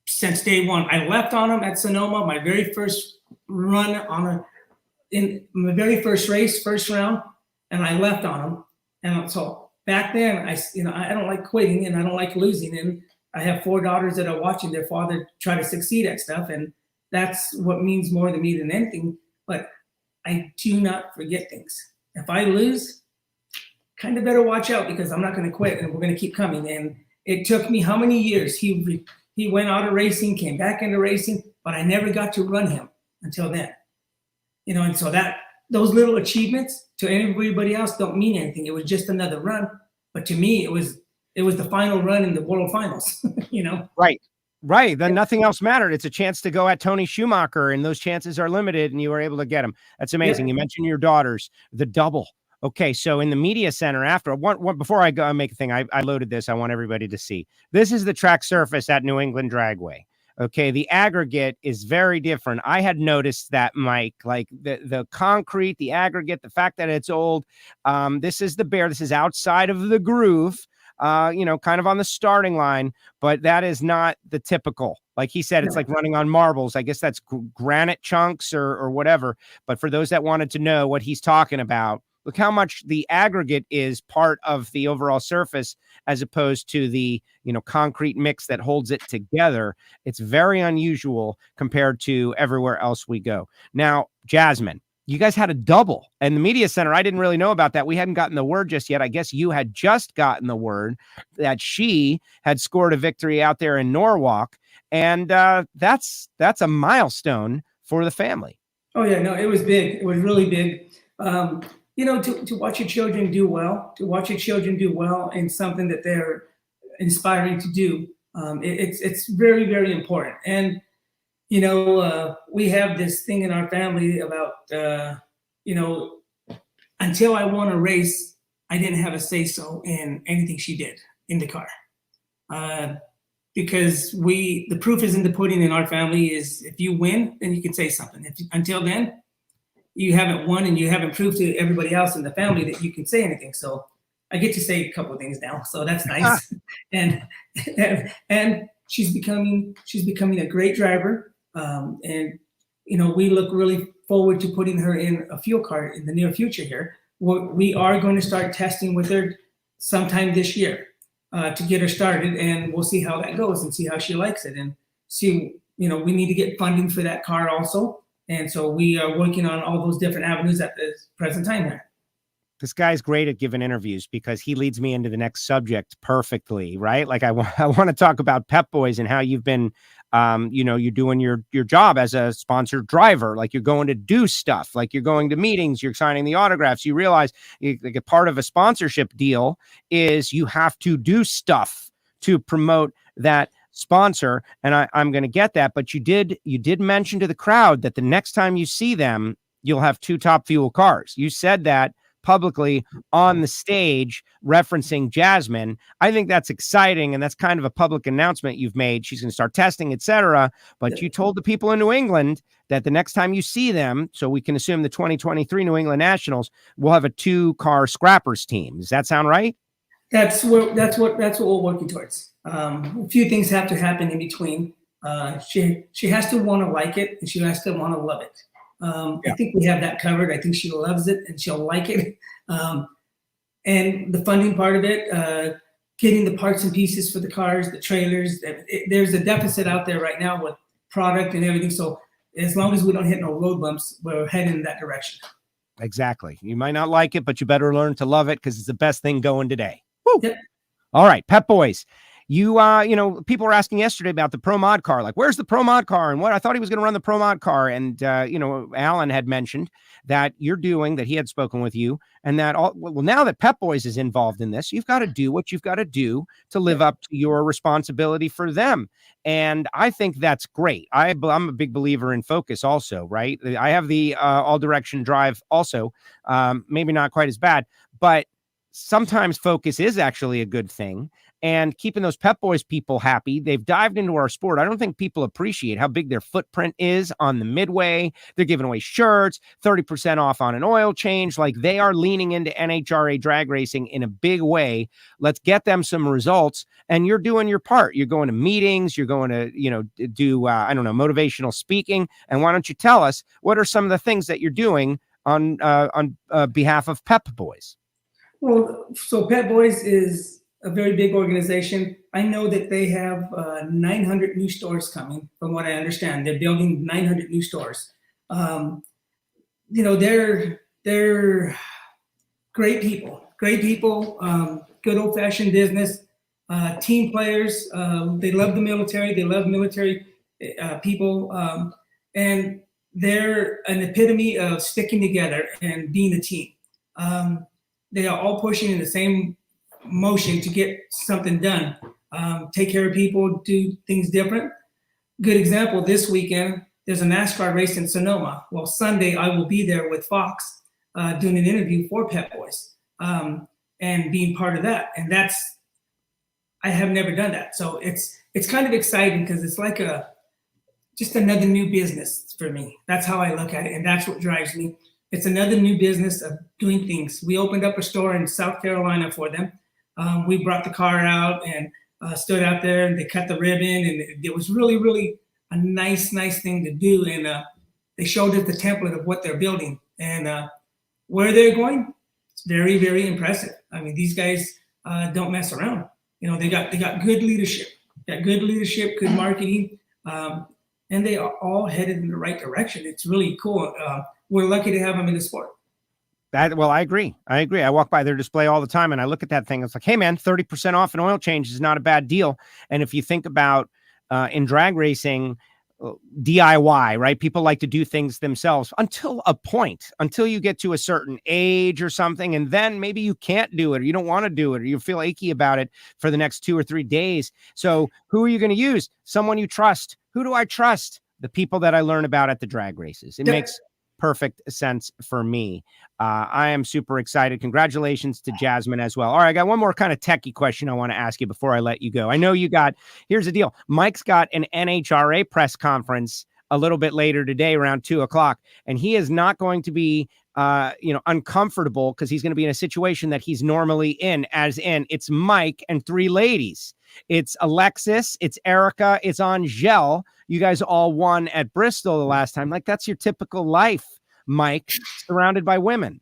since day one. I left on him at Sonoma, my very first run in my very first race, first round, and I left on him. And so back then, I don't like quitting and I don't like losing. And I have 4 daughters that are watching their father try to succeed at stuff, and that's what means more to me than anything. But I do not forget things. If I lose, kind of better watch out because I'm not going to quit and we're going to keep coming. And it took me how many years? He went out of racing, came back into racing, but I never got to run him until then. And so those little achievements to everybody else don't mean anything. It was just another run, but to me, it was the final run in the World Finals. Right. Then nothing else mattered. It's a chance to go at Tony Schumacher, and those chances are limited, and you were able to get him. That's amazing. Yeah. You mentioned your daughters, the double. Okay, so in the media center after before I go make a thing, I loaded this. I want everybody to see. This is the track surface at New England Dragway. Okay, the aggregate is very different. I had noticed that, Mike, like the concrete, the aggregate, the fact that it's old. This is the bear. This is outside of the groove. Kind of on the starting line, but that is not the typical. Like he said, it's like running on marbles. I guess that's granite chunks or whatever. But for those that wanted to know what he's talking about, look how much the aggregate is part of the overall surface as opposed to the, concrete mix that holds it together. It's very unusual compared to everywhere else we go. Now, Jasmine, you guys had a double and the media center. I didn't really know about that. We hadn't gotten the word just yet. I guess you had just gotten the word that she had scored a victory out there in Norwalk. And that's a milestone for the family. Oh yeah, no, it was big. It was really big. To watch your children do well, in something that they're inspiring to do. It's very, very important. And we have this thing in our family about, until I won a race, I didn't have a say-so in anything she did in the car. Because the proof is in the pudding in our family is if you win, then you can say something. Until then, you haven't won and you haven't proved to everybody else in the family that you can say anything. So I get to say a couple of things now. So that's nice. and she's becoming a great driver. And we look really forward to putting her in a fuel card in the near future here. We are going to start testing with her sometime this year to get her started, and we'll see how that goes and see how she likes it, and see, we need to get funding for that car also. And so we are working on all those different avenues at the present time here. This guy's great at giving interviews because he leads me into the next subject perfectly, right? Like I want to talk about Pep Boys and how you've been, you're doing your job as a sponsored driver. Like you're going to do stuff, like you're going to meetings, you're signing the autographs. You realize like a part of a sponsorship deal is you have to do stuff to promote that sponsor. And I'm going to get that. But you did mention to the crowd that the next time you see them, you'll have 2 Top Fuel cars. You said that publicly on the stage referencing Jasmine. I think that's exciting, and that's kind of a public announcement you've made. She's going to start testing, etc. But you told the people in New England that the next time you see them, so we can assume the 2023 New England Nationals will have a 2-car scrappers team. Does that sound right? What we're working towards. A few things have to happen in between. She has to want to like it, and she has to want to love it. I think we have that covered. I think she loves it and she'll like it. And the funding part of it, getting the parts and pieces for the cars, the trailers, there's a deficit out there right now with product and everything. So as long as we don't hit no road bumps, we're heading in that direction. Exactly. You might not like it, but you better learn to love it because it's the best thing going today. Woo. Yep. All right, Pep Boys. You, people were asking yesterday about the Pro Mod car. Like, where's the Pro Mod car? And what I thought he was going to run the Pro Mod car. And, Alan had mentioned that that he had spoken with you, and that now that Pep Boys is involved in this, you've got to do what you've got to do to live up to your responsibility for them. And I think that's great. I'm a big believer in focus also, right? I have the all direction drive also, maybe not quite as bad, but sometimes focus is actually a good thing. And keeping those Pep Boys people happy. They've dived into our sport. I don't think people appreciate how big their footprint is on the midway. They're giving away shirts, 30% off on an oil change. Like they are leaning into NHRA drag racing in a big way. Let's get them some results. And you're doing your part. You're going to meetings. You're going to, do, motivational speaking. And why don't you tell us what are some of the things that you're doing on behalf of Pep Boys? Well, so Pep Boys is a very big organization. I know that they have 900 new stores coming, from what I understand. They're building 900 new stores. They're great people, good old-fashioned business, team players. They love the military. They love military people. And they're an epitome of sticking together and being a team. They are all pushing in the same motion to get something done, take care of people, do things different. Good example, this weekend, there's a NASCAR race in Sonoma. Well, Sunday, I will be there with Fox doing an interview for Pep Boys and being part of that. And I have never done that. So it's kind of exciting because it's like just another new business for me. That's how I look at it. And that's what drives me. It's another new business of doing things. We opened up a store in South Carolina for them. We brought the car out and stood out there, and they cut the ribbon, and it was really, really a nice thing to do. And they showed us the template of what they're building and where they're going. It's very, very impressive. I mean, these guys don't mess around. They got good leadership, good marketing, and they are all headed in the right direction. It's really cool. We're lucky to have them in the sport. I agree. I walk by their display all the time and I look at that thing. It's like, hey man, 30% off an oil change is not a bad deal. And if you think about in drag racing, DIY, right? People like to do things themselves until a point, until you get to a certain age or something. And then maybe you can't do it or you don't want to do it or you feel achy about it for the next 2 or 3 days. So who are you going to use? Someone you trust. Who do I trust? The people that I learn about at the drag races. It makes perfect sense for me. I am super excited. Congratulations to Jasmine as well. All right, I got one more kind of techie question I want to ask you before I let you go. I know here's the deal. Mike's got an NHRA press conference a little bit later today around 2:00, and he is not going to be uncomfortable because he's going to be in a situation that he's normally in, as in it's Mike and 3 ladies. It's Alexis, it's Erica, it's Angel. You guys all won at Bristol the last time. Like, that's your typical life, Mike, surrounded by women.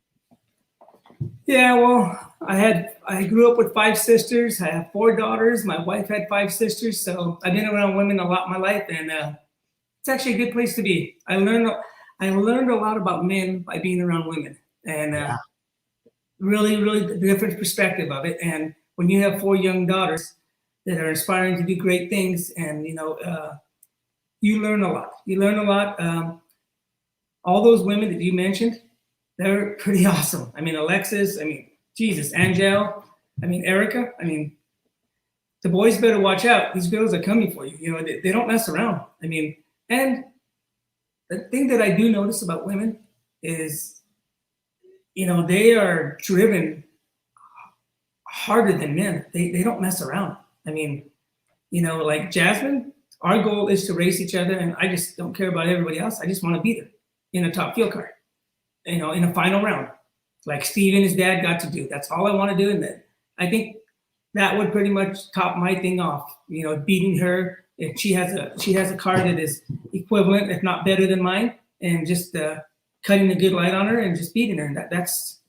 Yeah, well, I grew up with 5 sisters. I have 4 daughters. My wife had 5 sisters, so I've been around women a lot in my life, and it's actually a good place to be. I learned a lot about men by being around women, and really different perspective of it. And when you have 4 young daughters that are aspiring to do great things, and you learn a lot. You learn a lot. All those women that you mentioned, they're pretty awesome. I mean, Alexis, Jesus, Angel, Erica, the boys better watch out. These girls are coming for you. They don't mess around. And the thing that I do notice about women is, they are driven harder than men. They don't mess around. Like Jasmine, our goal is to race each other, and I just don't care about everybody else. I just want to beat her in a top field car. In a final round, like Steve and his dad got to do. That's all I want to do. And then I think that would pretty much top my thing off, beating her. If she has a car that is equivalent, if not better than mine, and just cutting a good light on her and just beating her. And that's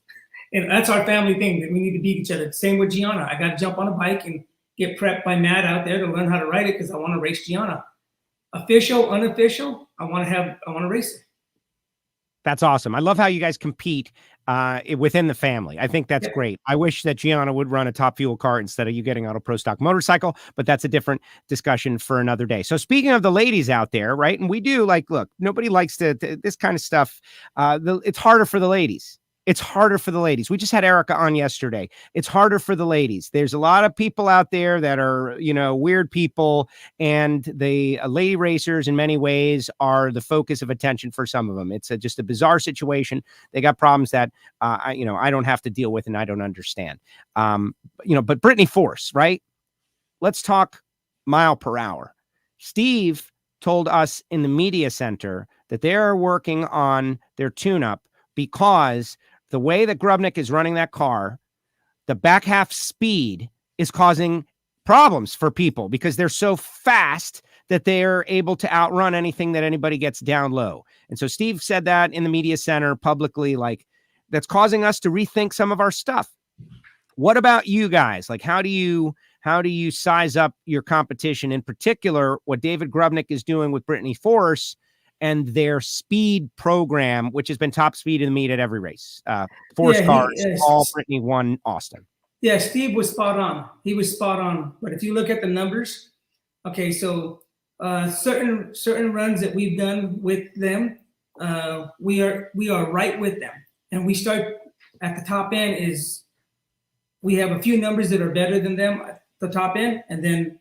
our family thing, that we need to beat each other. Same with Gianna. I got to jump on a bike and get prepped by Matt out there to learn how to ride it, because I want to race Gianna. Official, unofficial, I want to race her. That's awesome. I love how you guys compete within the family. I think that's great. I wish that Gianna would run a Top Fuel car instead of you getting on a Pro Stock motorcycle, but that's a different discussion for another day. So speaking of the ladies out there, right? And we do look, nobody likes this kind of stuff. It's harder for the ladies. It's harder for the ladies. We just had Erica on yesterday. It's harder for the ladies. There's a lot of people out there that are, weird people, and the lady racers in many ways are the focus of attention for some of them. It's just a bizarre situation. They got problems that, I don't have to deal with and I don't understand. But Brittany Force, right? Let's talk mile per hour. Steve told us in the media center that they're working on their tune-up because the way that Grubnick is running that car, the back half speed is causing problems for people because they're so fast that they're able to outrun anything that anybody gets down low. And so Steve said that in the media center publicly, that's causing us to rethink some of our stuff. What about you guys? How do you size up your competition, in particular, what David Grubnick is doing with Brittany Force and their speed program, which has been top speed in the meet at every race. Force cars, all Brittany won Austin. Yeah, Steve was spot on. He was spot on. But if you look at the numbers, okay, so certain runs that we've done with them, we are right with them. And we start at the top end is we have a few numbers that are better than them at the top end, and then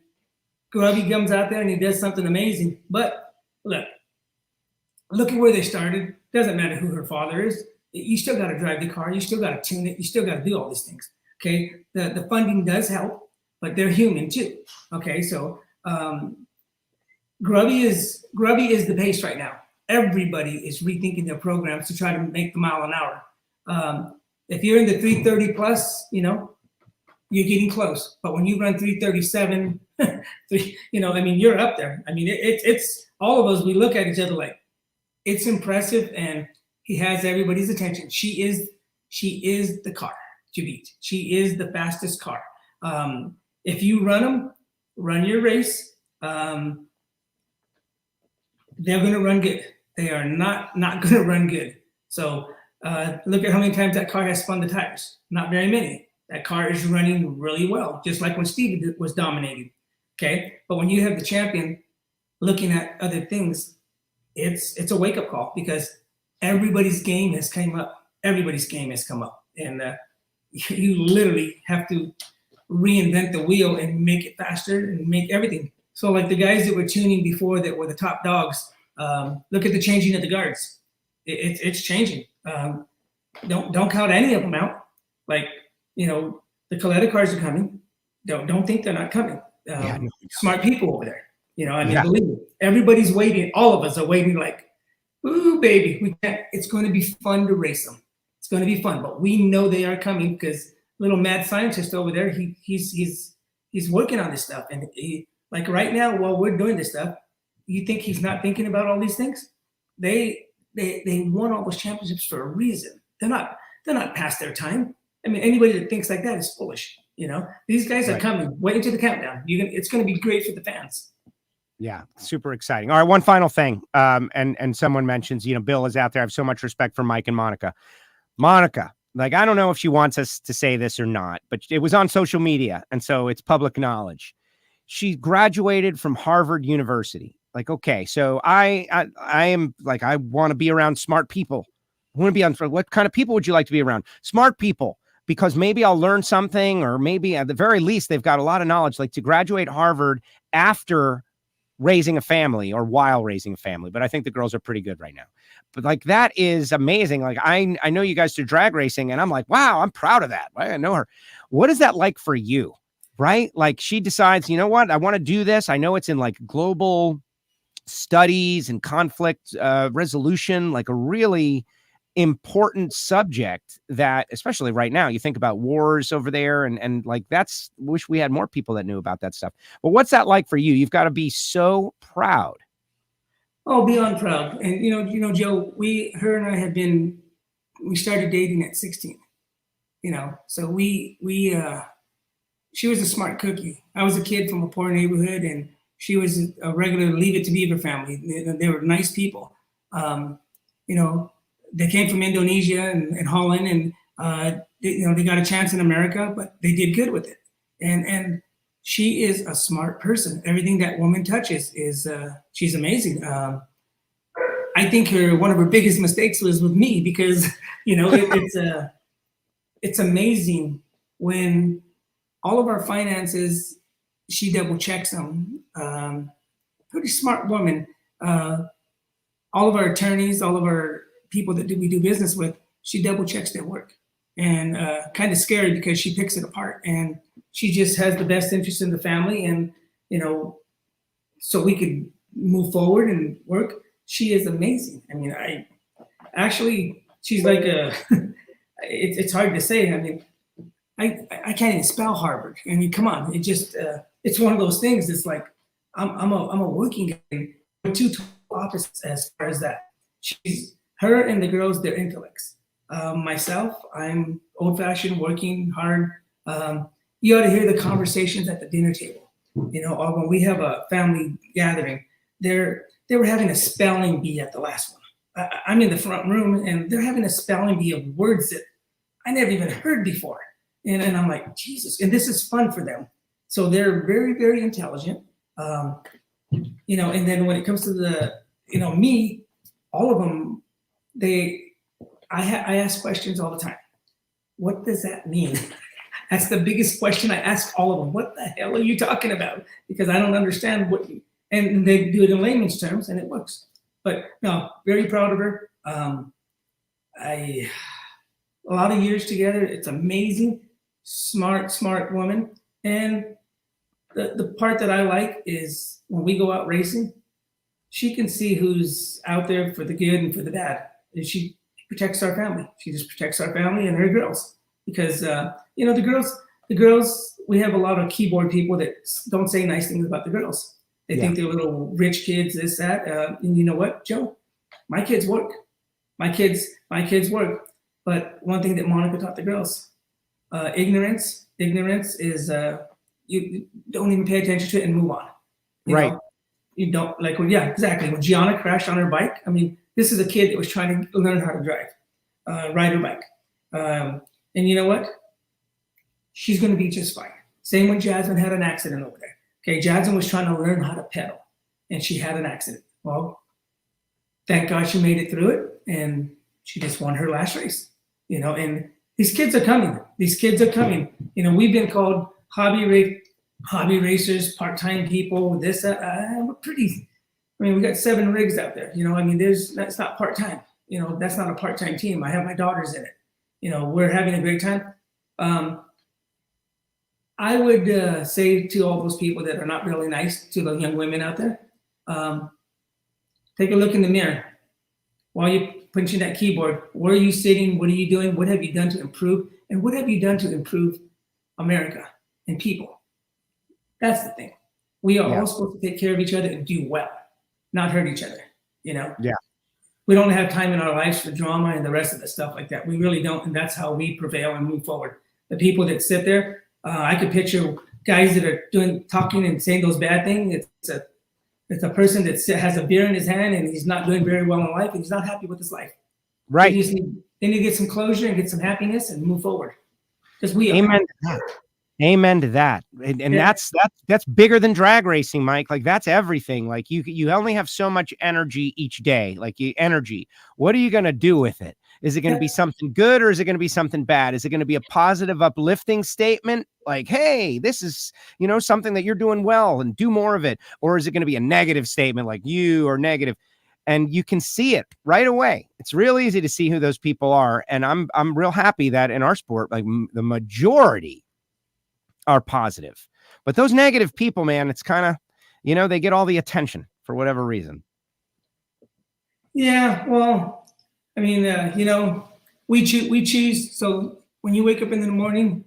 Grubby comes out there and he does something amazing. But look at where they started. Doesn't matter who her father is. You still got to drive the car. You still got to tune it. You still got to do all these things. Okay. The funding does help, but they're human too. Okay. So Grubby is the pace right now. Everybody is rethinking their programs to try to make the mile an hour. If you're in the 330 plus, you're getting close. But when you run 337, you're up there. It's all of us. We look at each other like, it's impressive, and he has everybody's attention. She is the car to beat. She is the fastest car. If you run your race, they're going to run good. They are not going to run good. So look at how many times that car has spun the tires. Not very many. That car is running really well, just like when Steve was dominating. Okay, but when you have the champion looking at other things, it's a wake-up call, because everybody's game has come up. Everybody's game has come up, and you literally have to reinvent the wheel and make it faster and make everything. So like the guys that were tuning before that were the top dogs, look at the changing of the guards. It's changing. Don't count any of them out. The Coletta cars are coming. Don't think they're not coming. Smart people over there. Believe it. Everybody's waiting. All of us are waiting like, ooh, baby, we can't. It's going to be fun to race them. It's going to be fun, but we know they are coming because little mad scientist over there, he's he's working on this stuff. And like right now, while we're doing this stuff, you think he's not thinking about all these things? They won all those championships for a reason. They're not past their time. I mean, anybody that thinks like that is foolish. These guys are coming. Wait until the countdown. It's going to be great for the fans. Yeah, super exciting. All right, one final thing. And someone mentions, Bill is out there. I have so much respect for Mike and Monica. Monica, like, I don't know if she wants us to say this or not, but it was on social media, and so it's public knowledge. She graduated from Harvard University. Like, okay, so I am like, I want to be around smart people. I want to be on. What kind of people would you like to be around? Smart people, because maybe I'll learn something, or maybe at the very least they've got a lot of knowledge. Like, to graduate Harvard after raising a family or while raising a family. But I think the girls are pretty good right now. But like, that is amazing. Like, I know you guys do drag racing, and I'm like, wow, I'm proud of that. I know her. What is that like for you? Right? Like, she decides, you know what? I want to do this. I know it's in like global studies and conflict resolution, like a really important subject that, especially right now, you think about wars over there, and like, that's, wish we had more people that knew about that stuff. But what's that like for you? You've got to be so proud. Oh, beyond proud. And Joe, her and I we started dating at 16. So she was a smart cookie. I was a kid from a poor neighborhood, and she was a regular Leave It to Beaver family. They were nice people. They came from Indonesia and Holland, and they got a chance in America, but they did good with it. And she is a smart person. Everything that woman touches is she's amazing. I think one of her biggest mistakes was with me, because it's amazing when all of our finances, she double checks them. Pretty smart woman. All of our attorneys, all of our people that we do business with, she double checks their work, and kind of scary because she picks it apart, and she just has the best interest in the family, and so we could move forward and work. She is amazing. I mean, she's like it's hard to say. I mean, I can't even spell Harvard. I mean, come on, it's one of those things. It's like I'm a working guy. We're two opposites as far as that. Her and the girls, they're intellects. Myself, I'm old-fashioned, working hard. You ought to hear the conversations at the dinner table. Or when we have a family gathering, they were having a spelling bee at the last one. I'm in the front room, and they're having a spelling bee of words that I never even heard before. And I'm like, Jesus, and this is fun for them. So they're very, very intelligent. And then when it comes to me, all of them, I ask questions all the time. What does that mean? That's the biggest question I ask all of them. What the hell are you talking about? Because I don't understand and they do it in layman's terms, and it works. But no, very proud of her. A lot of years together. It's amazing. Smart woman. And the part that I like is when we go out racing, she can see who's out there for the good and for the bad. And she protects our family. She just protects our family and her girls. Because, the girls, we have a lot of keyboard people that don't say nice things about the girls. They think they're little rich kids, this, that. And you know what, Joe? My kids work. My kids work. But one thing that Monica taught the girls, ignorance is you don't even pay attention to it and move on. Right. You don't exactly. When Gianna crashed on her bike, I mean, this is a kid that was trying to learn how to ride her bike. And you know what? She's going to be just fine. Same when Jasmine had an accident over there. Okay, Jasmine was trying to learn how to pedal, and she had an accident. Well, thank God she made it through it, and she just won her last race. And these kids are coming. We've been called hobby racers, part-time people, this, we're pretty, we got 7 rigs out there, that's not part-time, that's not a part-time team. I have my daughters in it, we're having a great time. I would say to all those people that are not really nice to the young women out there, take a look in the mirror while you're punching that keyboard. Where are you sitting? What are you doing? What have you done to improve? And what have you done to improve America and people? That's the thing. We are Yeah. all supposed to take care of each other and do well, not hurt each other. Yeah. We don't have time in our lives for drama and the rest of the stuff like that. We really don't, and that's how we prevail and move forward. The people that sit there, I could picture guys that are talking and saying those bad things. It's a person that has a beer in his hand and he's not doing very well in life and he's not happy with his life. Right. They need to get some closure and get some happiness and move forward. Because Amen to that. Amen to that. And that's bigger than drag racing, Mike. Like, that's everything. Like, you only have so much energy each day. Like, energy. What are you going to do with it? Is it going to be something good or is it going to be something bad? Is it going to be a positive, uplifting statement? Like, hey, this is, something that you're doing well and do more of it. Or is it going to be a negative statement like you are negative? And you can see it right away. It's real easy to see who those people are. And I'm real happy that in our sport, like the majority are positive, but those negative people, man, it's kind of, they get all the attention for whatever reason. Yeah. Well, I mean, we choose. So when you wake up in the morning,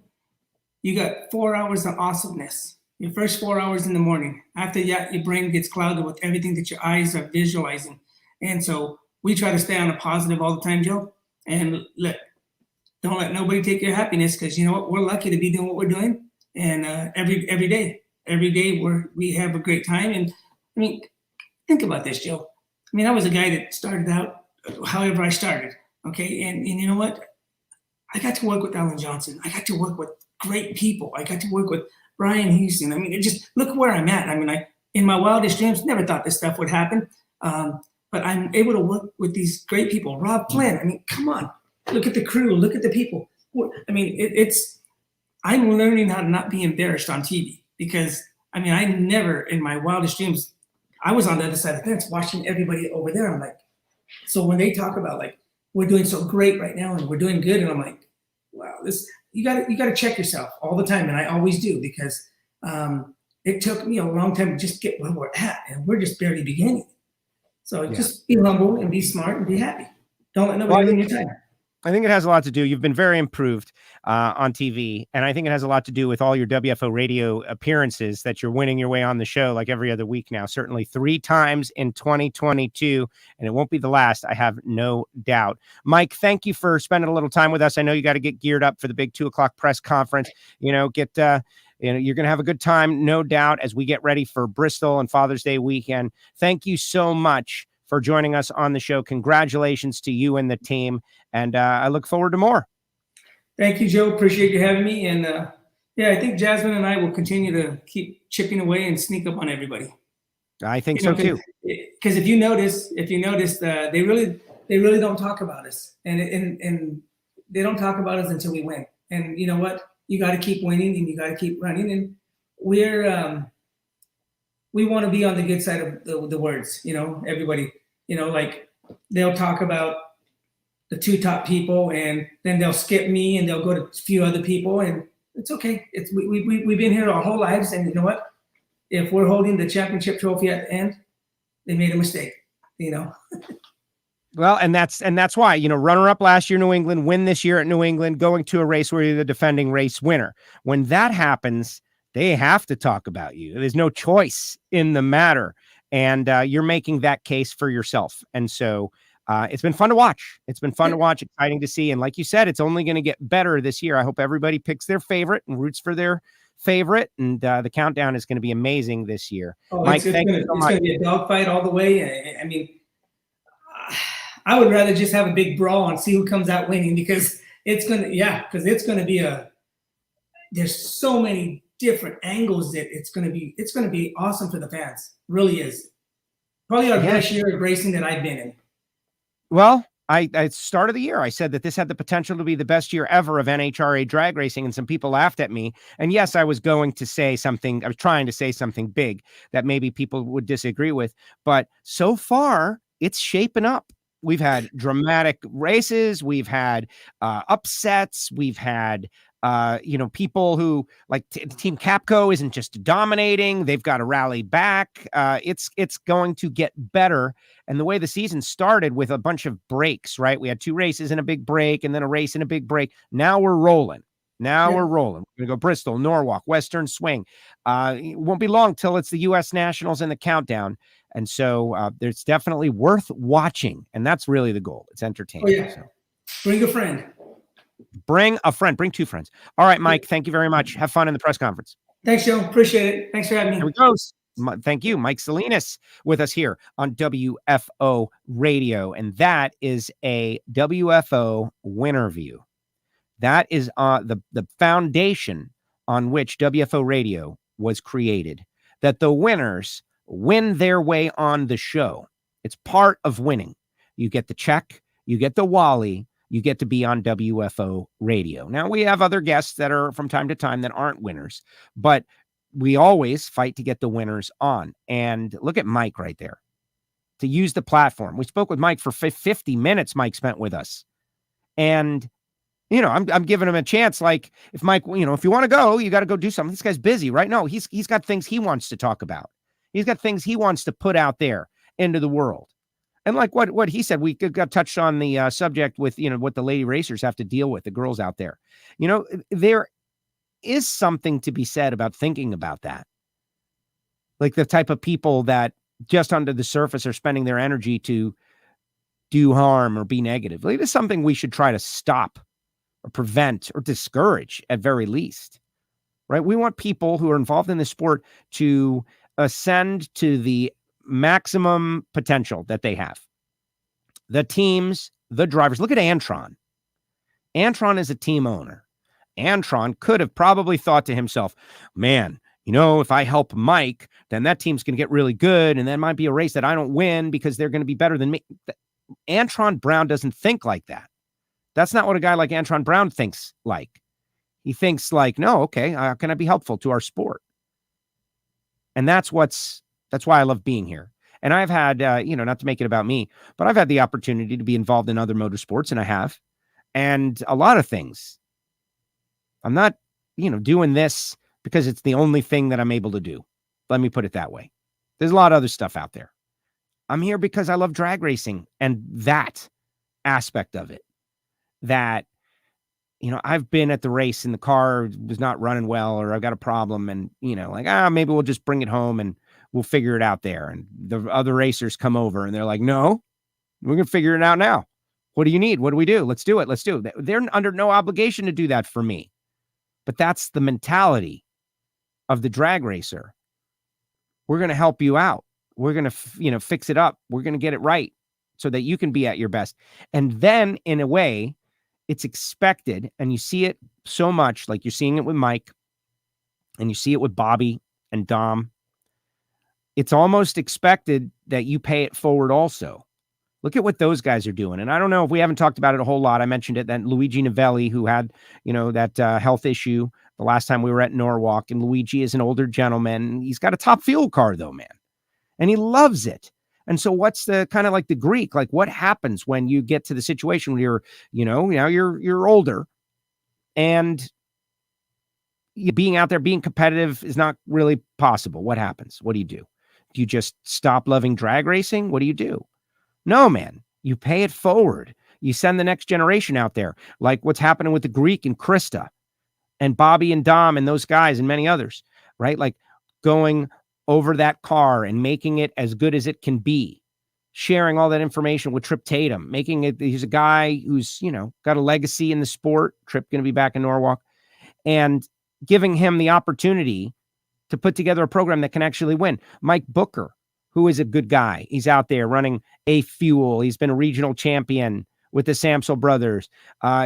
you got 4 hours of awesomeness. Your first 4 hours in the morning. After that, your brain gets clouded with everything that your eyes are visualizing. And so we try to stay on a positive all the time, Joe. And don't let nobody take your happiness, because you know what? We're lucky to be doing what we're doing. And every day we have a great time. And I mean, think about this, Joe. I mean, I was a guy that started out however I started. Okay. And you know what? I got to work with Alan Johnson. I got to work with great people. I got to work with Brian Houston. I mean, look where I'm at. I mean, in my wildest dreams, never thought this stuff would happen. But I'm able to work with these great people. Rob Flynn. I mean, come on. Look at the crew. Look at the people. I mean, I'm learning how to not be embarrassed on TV, because, I mean, I never in my wildest dreams, I was on the other side of the fence watching everybody over there. I'm like, so when they talk about like, we're doing so great right now and we're doing good, and I'm like, wow, you got to check yourself all the time. And I always do, because it took me a long time to just get where we're at, and we're just barely beginning. So just be humble and be smart and be happy. Don't let nobody ruin your time. I think it has a lot to do. You've been very improved on TV, and I think it has a lot to do with all your WFO radio appearances that you're winning your way on the show like every other week now, certainly 3 times in 2022, and it won't be the last, I have no doubt. Mike, thank you for spending a little time with us. I know you got to get geared up for the big 2:00 press conference. You're going to have a good time, no doubt, as we get ready for Bristol and Father's Day weekend. Thank you so much for joining us on the show. Congratulations to you and the team. And I look forward to more. Thank you, Joe. Appreciate you having me. And I think Jasmine and I will continue to keep chipping away and sneak up on everybody. I think so too. Because if you notice, they really don't talk about us, and they don't talk about us until we win. And you know what? You got to keep winning, and you got to keep running. And we want to be on the good side of the words. Everybody. Like they'll talk about the 2 top people, and then they'll skip me and they'll go to a few other people, and it's okay. We've been here our whole lives, and you know what? If we're holding the championship trophy at the end, they made a mistake. Well, and that's why, runner up last year, New England, win this year at New England, going to a race where you're the defending race winner. When that happens, they have to talk about you. There's no choice in the matter. And you're making that case for yourself. And so it's been fun to watch. It's been fun to watch, exciting to see. And like you said, it's only going to get better this year. I hope everybody picks their favorite and roots for their favorite. And the countdown is going to be amazing this year. Mike, thank you so much. It's going to be a dogfight all the way. I mean, I would rather just have a big brawl and see who comes out winning, because it's going to be there's so many different angles that it's going to be awesome for the fans. Really is. Probably our best year of racing that I've been in. Well, at start of the year, I said that this had the potential to be the best year ever of NHRA drag racing, and some people laughed at me. And yes, I was going to say something. I was trying to say something big that maybe people would disagree with. But so far, it's shaping up. We've had dramatic races. We've had upsets. We've had people who like Team Capco isn't just dominating. They've got to rally back. It's going to get better. And the way the season started with a bunch of breaks, right? We had 2 races and a big break, and then a race and a big break. Now we're rolling. Now Yeah. we're rolling. We're going to go Bristol, Norwalk, Western Swing. It won't be long till it's the U.S. Nationals and the countdown. And so it's definitely worth watching. And that's really the goal. It's entertaining. Oh, yeah. So Bring a friend. bring a friend. Bring two friends. All right, Mike, thank you very much. Have fun in the press conference. Thanks, Joe. Appreciate it. Thanks for having Here me. we go. Thank you, Mike Salinas, with us here on WFO Radio. And that is a WFO Winnerview. That is the foundation on which WFO Radio was created, that the winners win their way on the show. It's part of winning. You get the check, you get the Wally, you get to be on WFO Radio. Now, we have other guests that are from time to time that aren't winners, but we always fight to get the winners on. And look at Mike right there, to use the platform. We spoke with Mike for 50 minutes. Mike spent with us. And, you know, I'm giving him a chance. Like, if Mike, you know, if you want to go, you got to go do something. This guy's busy, right? No, he's got things he wants to talk about. He's got things he wants to put out there into the world. And like what he said, we got touched on the subject with, you know, what the lady racers have to deal with, the girls out there. You know, there is something to be said about thinking about that. Like the type of people that just under the surface are spending their energy to do harm or be negative. Like, it is something we should try to stop or prevent or discourage at very least, right? We want people who are involved in the sport to ascend to the maximum potential that they have. The teams, the drivers. Look at Antron. Antron is a team owner. Antron could have probably thought to himself, man, you know, if I help Mike, then that team's going to get really good. And then might be a race that I don't win because they're going to be better than me. Antron Brown doesn't think like that. That's not what a guy like Antron Brown thinks like. He thinks like, no, okay, how can I be helpful to our sport? And that's why I love being here. And I've had, you know, not to make it about me, but I've had the opportunity to be involved in other motorsports, and I have. And a lot of things. I'm not, you know, doing this because it's the only thing that I'm able to do. Let me put it that way. There's a lot of other stuff out there. I'm here because I love drag racing and that aspect of it. That, you know, I've been at the race and the car was not running well, or I've got a problem, and, you know, like, maybe we'll just bring it home and we'll figure it out there. And the other racers come over and they're like, no, we're going to figure it out now. What do you need? What do we do? Let's do it. Let's do it. They're under no obligation to do that for me. But that's the mentality of the drag racer. We're going to help you out. We're going to, you know, fix it up. We're going to get it right so that you can be at your best. And then in a way, it's expected, and you see it so much, like you're seeing it with Mike and you see it with Bobby and Dom. It's almost expected that you pay it forward also. Look at what those guys are doing. And I don't know if we haven't talked about it a whole lot. I mentioned it, that Luigi Novelli, who had, you know, that health issue the last time we were at Norwalk. And Luigi is an older gentleman. He's got a top fuel car though, man. And he loves it. And so what's the kind of like the Greek, like what happens when you get to the situation where you're, you know, now you're older and being out there, being competitive is not really possible. What happens? What do you do? Do you just stop loving drag racing? What do you do? No, man, you pay it forward. You send the next generation out there, like what's happening with the Greek and Krista and Bobby and Dom and those guys and many others, right? Like going over that car and making it as good as it can be, sharing all that information with Trip Tatum, making it, he's a guy who's, you know, got a legacy in the sport. Trip going to be back in Norwalk, and giving him the opportunity to put together a program that can actually win. Mike Booker, who is a good guy. He's out there running A Fuel. He's been a regional champion with the Samsel brothers.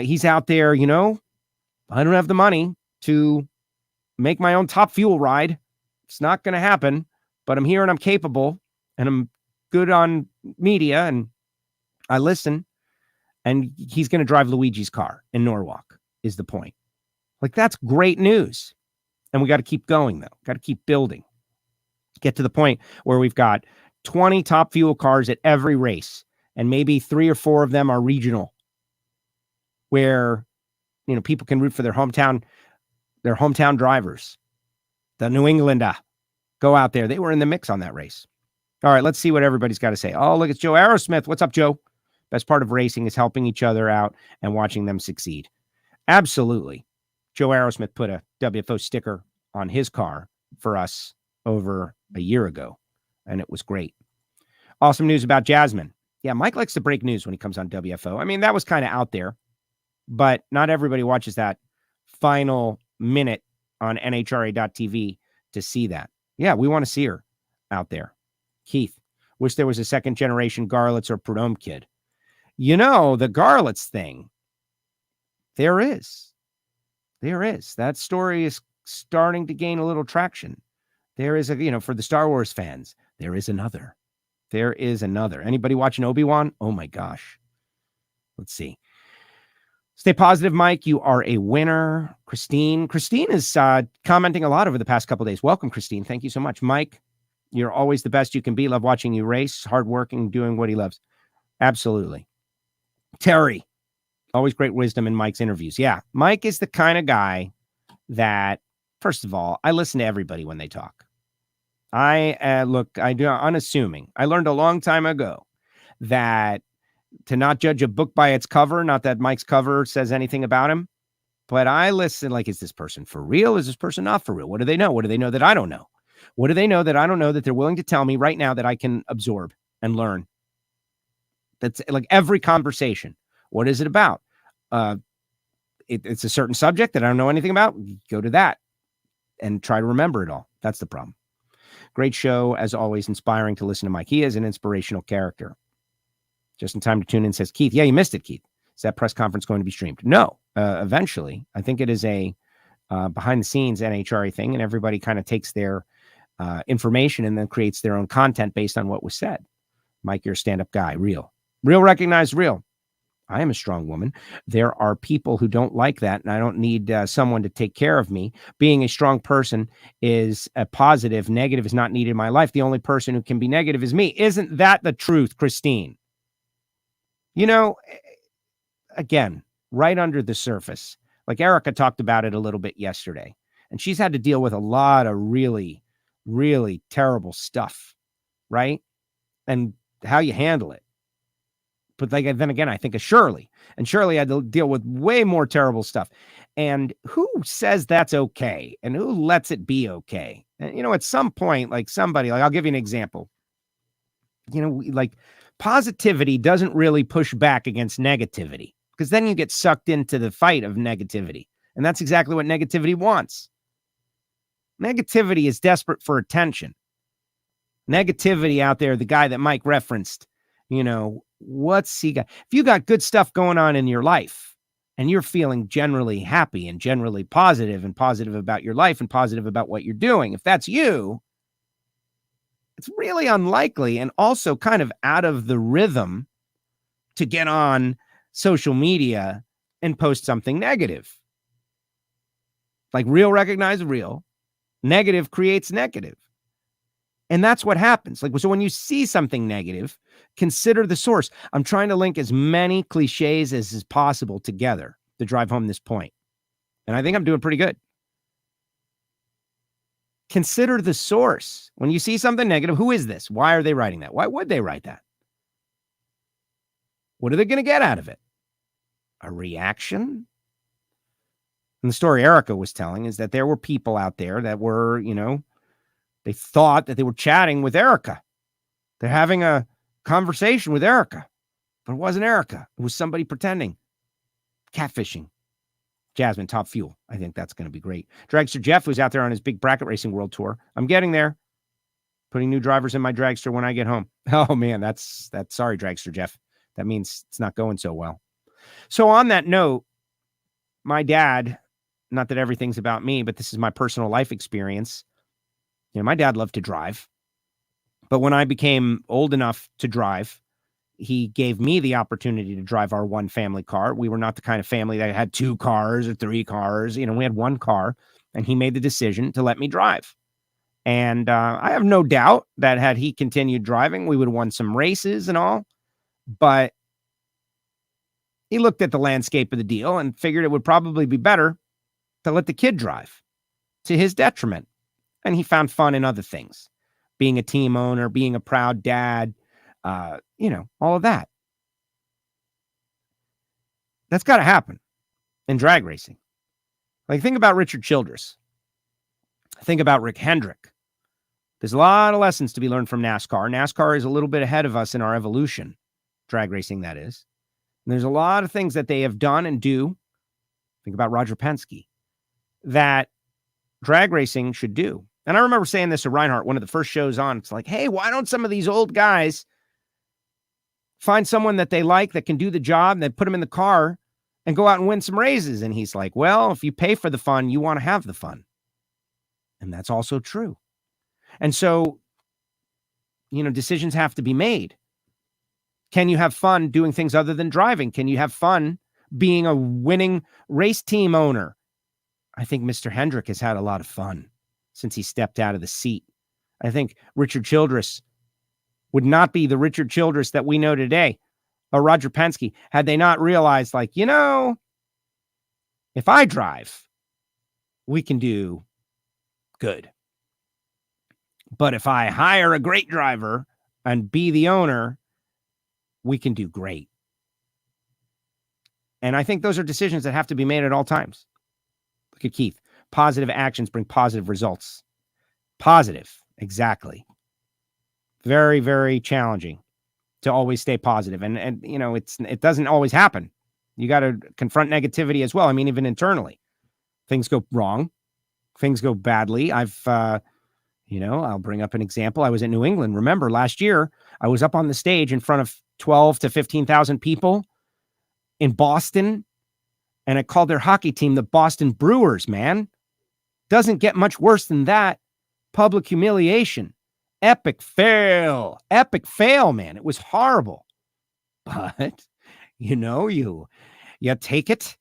He's out there, you know, I don't have the money to make my own top fuel ride. It's not going to happen, but I'm here and I'm capable and I'm good on media and I listen, and he's going to drive Luigi's car in Norwalk is the point. Like, that's great news. And we got to keep going though. Got to keep building. Get to the point where we've got 20 top fuel cars at every race, and maybe 3 or 4 of them are regional, where, you know, people can root for their hometown drivers. The New England go out there. They were in the mix on that race. All right, let's see what everybody's got to say. Oh, look, it's Joe Aerosmith. What's up, Joe? Best part of racing is helping each other out and watching them succeed. Absolutely. Joe Aerosmith put a WFO sticker on his car for us over a year ago, and it was great. Awesome news about Jasmine. Yeah, Mike likes to break news when he comes on WFO. I mean, that was kind of out there, but not everybody watches that final minute on NHRA.tv to see that. Yeah, we want to see her out there. Keith, wish there was a second generation Garlitz or Prudhomme kid. You know, the Garlitz thing, there is. There is. That story is starting to gain a little traction. There is for the Star Wars fans, there is another. There is another. Anybody watching Obi-Wan? Oh my gosh. Let's see. Stay positive, Mike. You are a winner. Christine is commenting a lot over the past couple of days. Welcome, Christine. Thank you so much. Mike, you're always the best you can be. Love watching you race. Hardworking, doing what he loves. Absolutely. Terry, always great wisdom in Mike's interviews. Yeah, Mike is the kind of guy that, first of all, I listen to everybody when they talk. I do unassuming. I learned a long time ago that to not judge a book by its cover, not that Mike's cover says anything about him, but I listen like, is this person for real? Is this person not for real? What do they know? What do they know that I don't know? What do they know that I don't know that they're willing to tell me right now that I can absorb and learn? That's like every conversation. What is it about? It's a certain subject that I don't know anything about. Go to that and try to remember it all. That's the problem. Great show, as always, inspiring to listen to Mike. He is an inspirational character. Just in time to tune in, says Keith. Yeah, you missed it, Keith. Is that press conference going to be streamed? No, eventually. I think it is a behind-the-scenes NHRA thing, and everybody kind of takes their information and then creates their own content based on what was said. Mike, you're a stand-up guy. Real. Real, recognized, real. I am a strong woman. There are people who don't like that, and I don't need someone to take care of me. Being a strong person is a positive. Negative is not needed in my life. The only person who can be negative is me. Isn't that the truth, Christine? You know, again, right under the surface, like Erica talked about it a little bit yesterday, and she's had to deal with a lot of really, really terrible stuff, right? And how you handle it. But then again, I think of Shirley, and Shirley had to deal with way more terrible stuff. And who says that's okay? And who lets it be okay? And, at some point, like somebody, like I'll give you an example. Like positivity doesn't really push back against negativity, because then you get sucked into the fight of negativity. And that's exactly what negativity wants. Negativity is desperate for attention. Negativity out there, the guy that Mike referenced, what's he got? If you got good stuff going on in your life and you're feeling generally happy and generally positive and positive about your life and positive about what you're doing, if that's you, it's really unlikely and also kind of out of the rhythm to get on social media and post something negative. Like real recognize real, negative creates negative. And that's what happens. Like, so when you see something negative, consider the source. I'm trying to link as many cliches as is possible together to drive home this point. And I think I'm doing pretty good. Consider the source. When you see something negative, who is this? Why are they writing that? Why would they write that? What are they going to get out of it? A reaction? And the story Erica was telling is that there were people out there that were, they thought that they were chatting with Erica. They're having a conversation with Erica, but it wasn't Erica. It was somebody pretending. Catfishing. Jasmine, top fuel. I think that's going to be great. Dragster Jeff, who's out there on his big bracket racing world tour. I'm getting there. Putting new drivers in my dragster when I get home. Oh man, that's sorry, Dragster Jeff. That means it's not going so well. So on that note, my dad, not that everything's about me, but this is my personal life experience. My dad loved to drive, but when I became old enough to drive, he gave me the opportunity to drive our one family car. We were not the kind of family that had 2 cars or 3 cars. We had one car, and he made the decision to let me drive. And I have no doubt that had he continued driving, we would have won some races and all. But he looked at the landscape of the deal and figured it would probably be better to let the kid drive, to his detriment. And he found fun in other things, being a team owner, being a proud dad, all of that. That's got to happen in drag racing. Like, think about Richard Childress. Think about Rick Hendrick. There's a lot of lessons to be learned from NASCAR. NASCAR is a little bit ahead of us in our evolution. Drag racing, that is. And there's a lot of things that they have done and do. Think about Roger Penske. That drag racing should do. And I remember saying this to Reinhart, one of the first shows on. It's like, hey, why don't some of these old guys find someone that they like that can do the job and then put them in the car and go out and win some races? And he's like, well, if you pay for the fun, you want to have the fun. And that's also true. And so, decisions have to be made. Can you have fun doing things other than driving? Can you have fun being a winning race team owner? I think Mr. Hendrick has had a lot of fun since he stepped out of the seat. I think Richard Childress would not be the Richard Childress that we know today, or Roger Penske, had they not realized, like, if I drive, we can do good. But if I hire a great driver and be the owner, we can do great. And I think those are decisions that have to be made at all times. Look at Keith. Positive actions bring positive results. Positive. Exactly. Very, very challenging to always stay positive. And it doesn't always happen. You got to confront negativity as well. I mean, even internally, things go wrong. Things go badly. I'll bring up an example. I was in New England. Remember last year, I was up on the stage in front of 12 to 15,000 people in Boston. And I called their hockey team the Boston Brewers, man. Doesn't get much worse than that. Public humiliation. Epic fail, man. It was horrible. But, you take it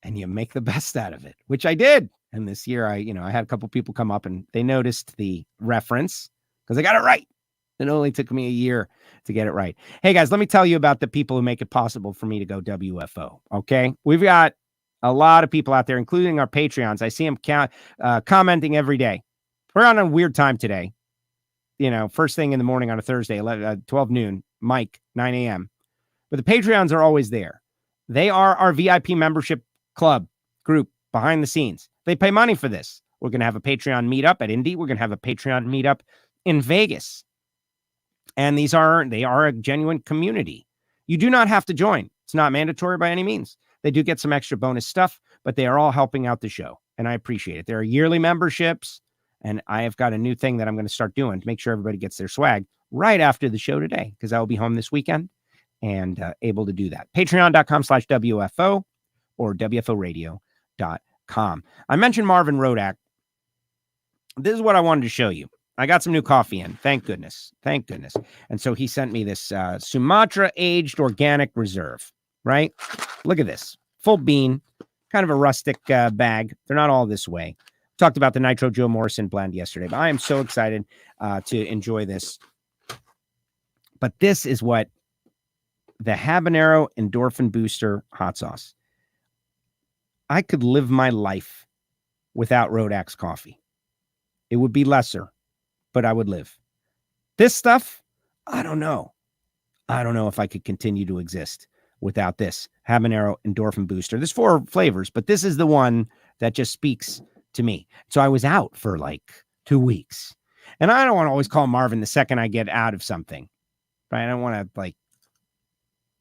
and you make the best out of it, which I did. And this year, I had a couple people come up and they noticed the reference because I got it right. It only took me a year to get it right. Hey, guys, let me tell you about the people who make it possible for me to go WFO, okay? We've got a lot of people out there, including our Patreons. I see them commenting every day. We're on a weird time today. First thing in the morning on a Thursday, 12 noon, Mike, 9 a.m. But the Patreons are always there. They are our VIP membership club group behind the scenes. They pay money for this. We're going to have a Patreon meetup at Indy. We're going to have a Patreon meetup in Vegas. And they are a genuine community. You do not have to join. It's not mandatory by any means. They do get some extra bonus stuff, but they are all helping out the show. And I appreciate it. There are yearly memberships. And I have got a new thing that I'm going to start doing to make sure everybody gets their swag right after the show today, because I will be home this weekend and able to do that. Patreon.com/WFO or WFOradio.com. I mentioned Marvin Rodak. This is what I wanted to show you. I got some new coffee in. Thank goodness. And so he sent me this Sumatra aged organic reserve, right? Look at this. Full bean, kind of a rustic bag. They're not all this way. Talked about the Nitro Joe Morrison blend yesterday, but I am so excited to enjoy this. But this is what the habanero endorphin booster hot sauce. I could live my life without Rodak's coffee. It would be lesser, but I would live. This stuff, I don't know. I don't know if I could continue to exist without this habanero endorphin booster. There's 4 flavors, but this is the one that just speaks to me. So I was out for like 2 weeks. And I don't want to always call Marvin the second I get out of something. Right? I don't want to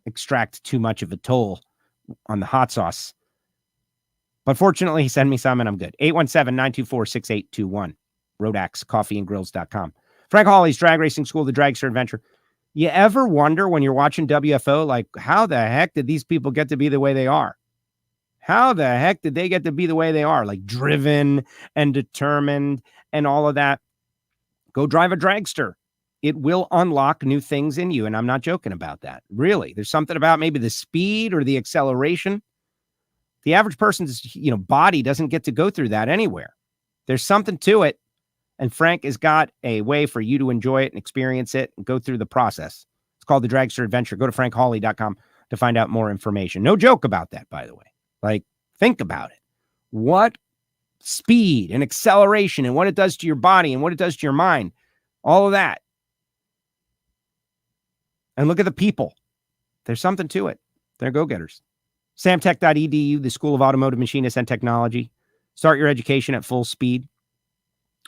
extract too much of a toll on the hot sauce. But fortunately, he sent me some and I'm good. 817-924-6821. RodaxCoffeeandGrills.com. Frank Hawley's Drag Racing School, the Dragster Adventure. You ever wonder when you're watching WFO, how the heck did these people get to be the way they are? How the heck did they get to be the way they are? Driven and determined and all of that. Go drive a dragster. It will unlock new things in you. And I'm not joking about that. Really. There's something about maybe the speed or the acceleration. The average person's, body doesn't get to go through that anywhere. There's something to it. And Frank has got a way for you to enjoy it and experience it and go through the process. It's called the Dragster Adventure. Go to frankhawley.com to find out more information. No joke about that, by the way. Think about it. What speed and acceleration and what it does to your body and what it does to your mind. All of that. And look at the people. There's something to it. They're go-getters. Samtech.edu, the School of Automotive Machinists and Technology. Start your education at full speed.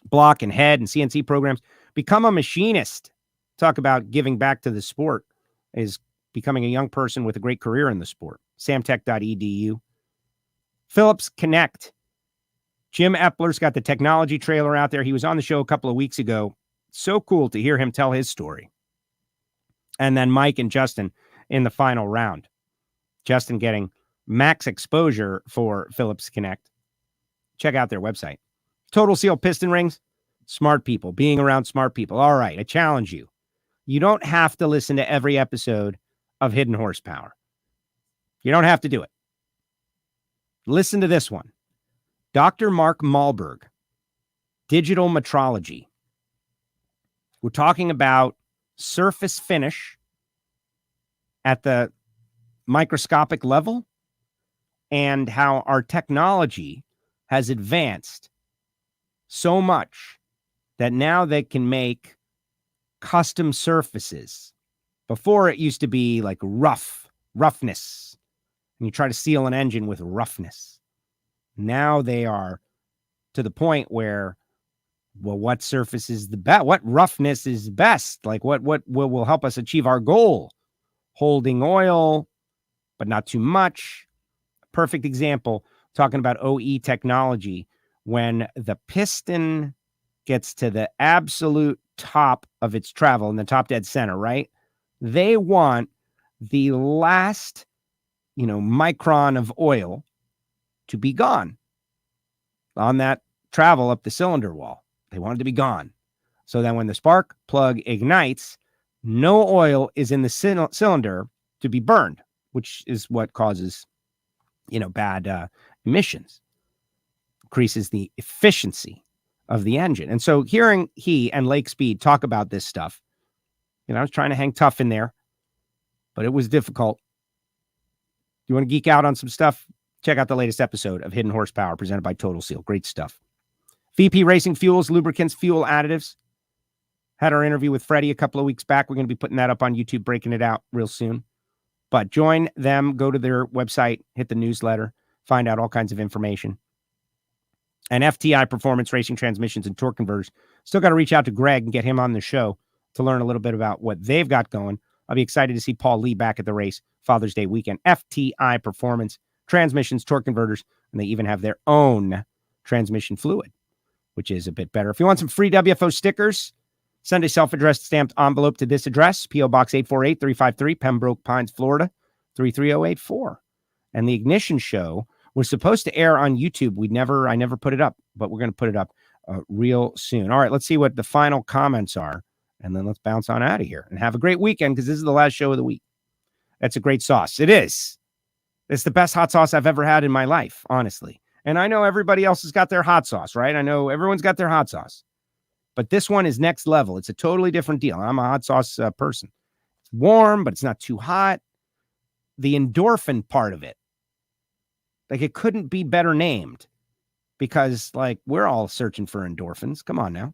Block and head and CNC programs. Become a machinist. Talk about giving back to the sport is becoming a young person with a great career in the sport. Samtech.edu. Phillips Connect. Jim Epler's got the technology trailer out there. He was on the show a couple of weeks ago. So cool to hear him tell his story. And then Mike and Justin in the final round. Justin getting max exposure for Phillips Connect. Check out their website. Total Seal Piston Rings. Smart people. Being around smart people. All right, I challenge you. You don't have to listen to every episode of Hidden Horsepower. You don't have to do it. Listen to this one. Dr. Mark Malberg, digital metrology. We're talking about surface finish at the microscopic level and how our technology has advanced so much that now they can make custom surfaces. Before it used to be like roughness. And you try to seal an engine with roughness. Now they are to the point where, well, what surface is the best? What roughness is best? Like what will help us achieve our goal? Holding oil, but not too much. Perfect example, talking about OE technology. When the piston gets to the absolute top of its travel in the top dead center, right? They want the last, micron of oil to be gone on that travel up the cylinder wall. They want it to be gone. So then when the spark plug ignites, no oil is in the cylinder to be burned, which is what causes, bad emissions, increases the efficiency of the engine. And so hearing he and Lake Speed talk about this stuff, I was trying to hang tough in there, but it was difficult. You want to geek out on some stuff? Check out the latest episode of Hidden Horsepower presented by Total Seal. Great stuff. VP Racing Fuels, Lubricants, Fuel Additives. Had our interview with Freddie a couple of weeks back. We're going to be putting that up on YouTube, breaking it out real soon. But join them, go to their website, hit the newsletter, find out all kinds of information. And FTI Performance Racing Transmissions and Torque Converters. Still got to reach out to Greg and get him on the show to learn a little bit about what they've got going. I'll be excited to see Paul Lee back at the race Father's Day weekend. FTI Performance, Transmissions, Torque Converters, and they even have their own transmission fluid, which is a bit better. If you want some free WFO stickers, send a self-addressed stamped envelope to this address, P.O. Box 848-353, Pembroke Pines, Florida, 33084. And the Ignition Show was supposed to air on YouTube. I never put it up, but we're going to put it up real soon. All right, let's see what the final comments are, and then let's bounce on out of here and have a great weekend because this is the last show of the week. That's a great sauce. It is. It's the best hot sauce I've ever had in my life, honestly. And I know everybody else has got their hot sauce, right? I know everyone's got their hot sauce. But this one is next level. It's a totally different deal. I'm a hot sauce person. It's warm, but it's not too hot. The endorphin part of it, it couldn't be better named because, we're all searching for endorphins. Come on now.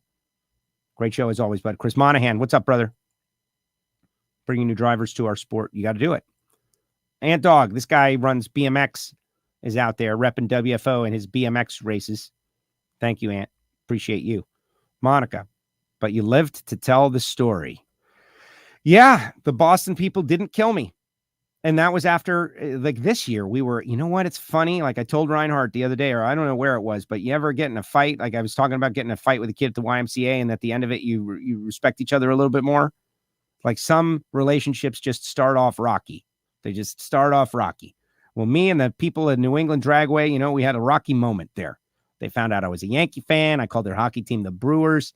Great show as always, bud. Chris Monahan, what's up, brother? Bringing new drivers to our sport. You got to do it. Ant Dog, this guy runs BMX, is out there repping WFO in his BMX races. Thank you, Ant. Appreciate you. Monica, but you lived to tell the story. Yeah, the Boston people didn't kill me. And that was after, this year, we were, it's funny. I told Reinhart the other day, or I don't know where it was, but you ever get in a fight? I was talking about getting in a fight with a kid at the YMCA, and at the end of it, you respect each other a little bit more. Some relationships just start off rocky. They just start off rocky. Well, me and the people at New England Dragway, we had a rocky moment there. They found out I was a Yankee fan. I called their hockey team the Brewers.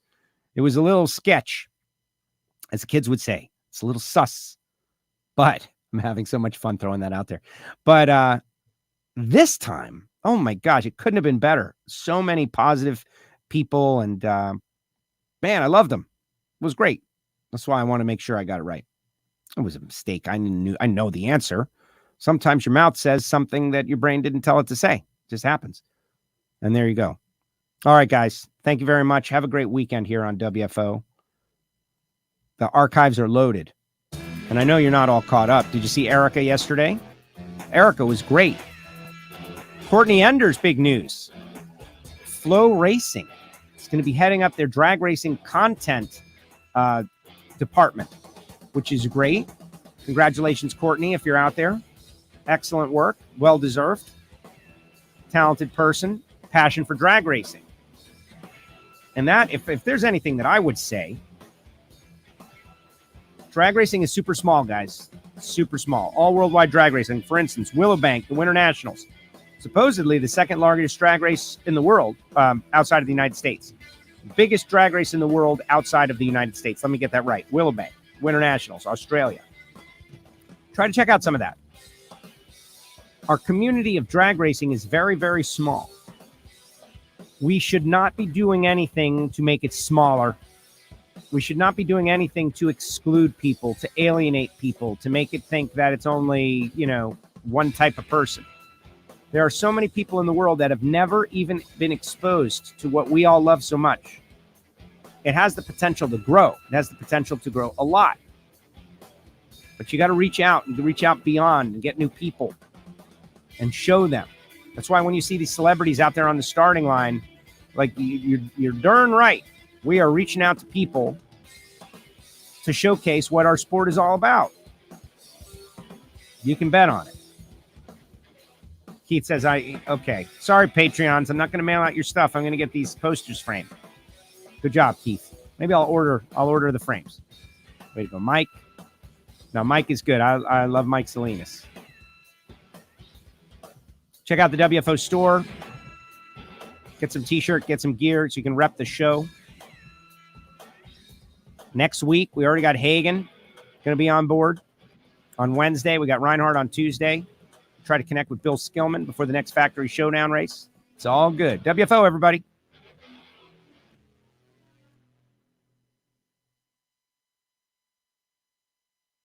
It was a little sketch, as the kids would say. It's a little sus, but I'm having so much fun throwing that out there. But this time, oh my gosh, it couldn't have been better. So many positive people, and man, I loved them. It was great. That's why I want to make sure I got it right. It was a mistake. I know the answer. Sometimes your mouth says something that your brain didn't tell it to say. It just happens. And there you go. All right, guys. Thank you very much. Have a great weekend here on WFO. The archives are loaded. And I know you're not all caught up. Did you see Erica yesterday? Erica was great. Courtney Ender's big news. Flow Racing is going to be heading up their drag racing content department, which is great. Congratulations, Courtney, if you're out there. Excellent work. Well-deserved. Talented person. Passion for drag racing. And that, if there's anything that I would say, drag racing is super small, guys. Super small. All worldwide drag racing. For instance, Willowbank, the Winter Nationals. Supposedly the second largest drag race in the world outside of the United States. Biggest drag race in the world outside of the United States. Let me get that right. Willowbank, Winter Nationals, Australia. Try to check out some of that. Our community of drag racing is very, very small. We should not be doing anything to make it smaller. We should not be doing anything to exclude people, to alienate people, to make it think that it's only, one type of person. There are so many people in the world that have never even been exposed to what we all love so much. It has the potential to grow. It has the potential to grow a lot. But you got to reach out and reach out beyond and get new people and show them. That's why when you see these celebrities out there on the starting line, like you're darn right. We are reaching out to people to showcase what our sport is all about. You can bet on it. Keith says, okay. Sorry, Patreons. I'm not going to mail out your stuff. I'm going to get these posters framed. Good job, Keith. Maybe I'll order the frames. Way to go, Mike. Now, Mike is good. I love Mike Salinas. Check out the WFO store. Get some t-shirt, get some gear so you can rep the show. Next week, we already got Hagen going to be on board. On Wednesday, we got Reinhart on Tuesday. Try to connect with Bill Skillman before the next Factory Showdown race. It's all good. WFO, everybody.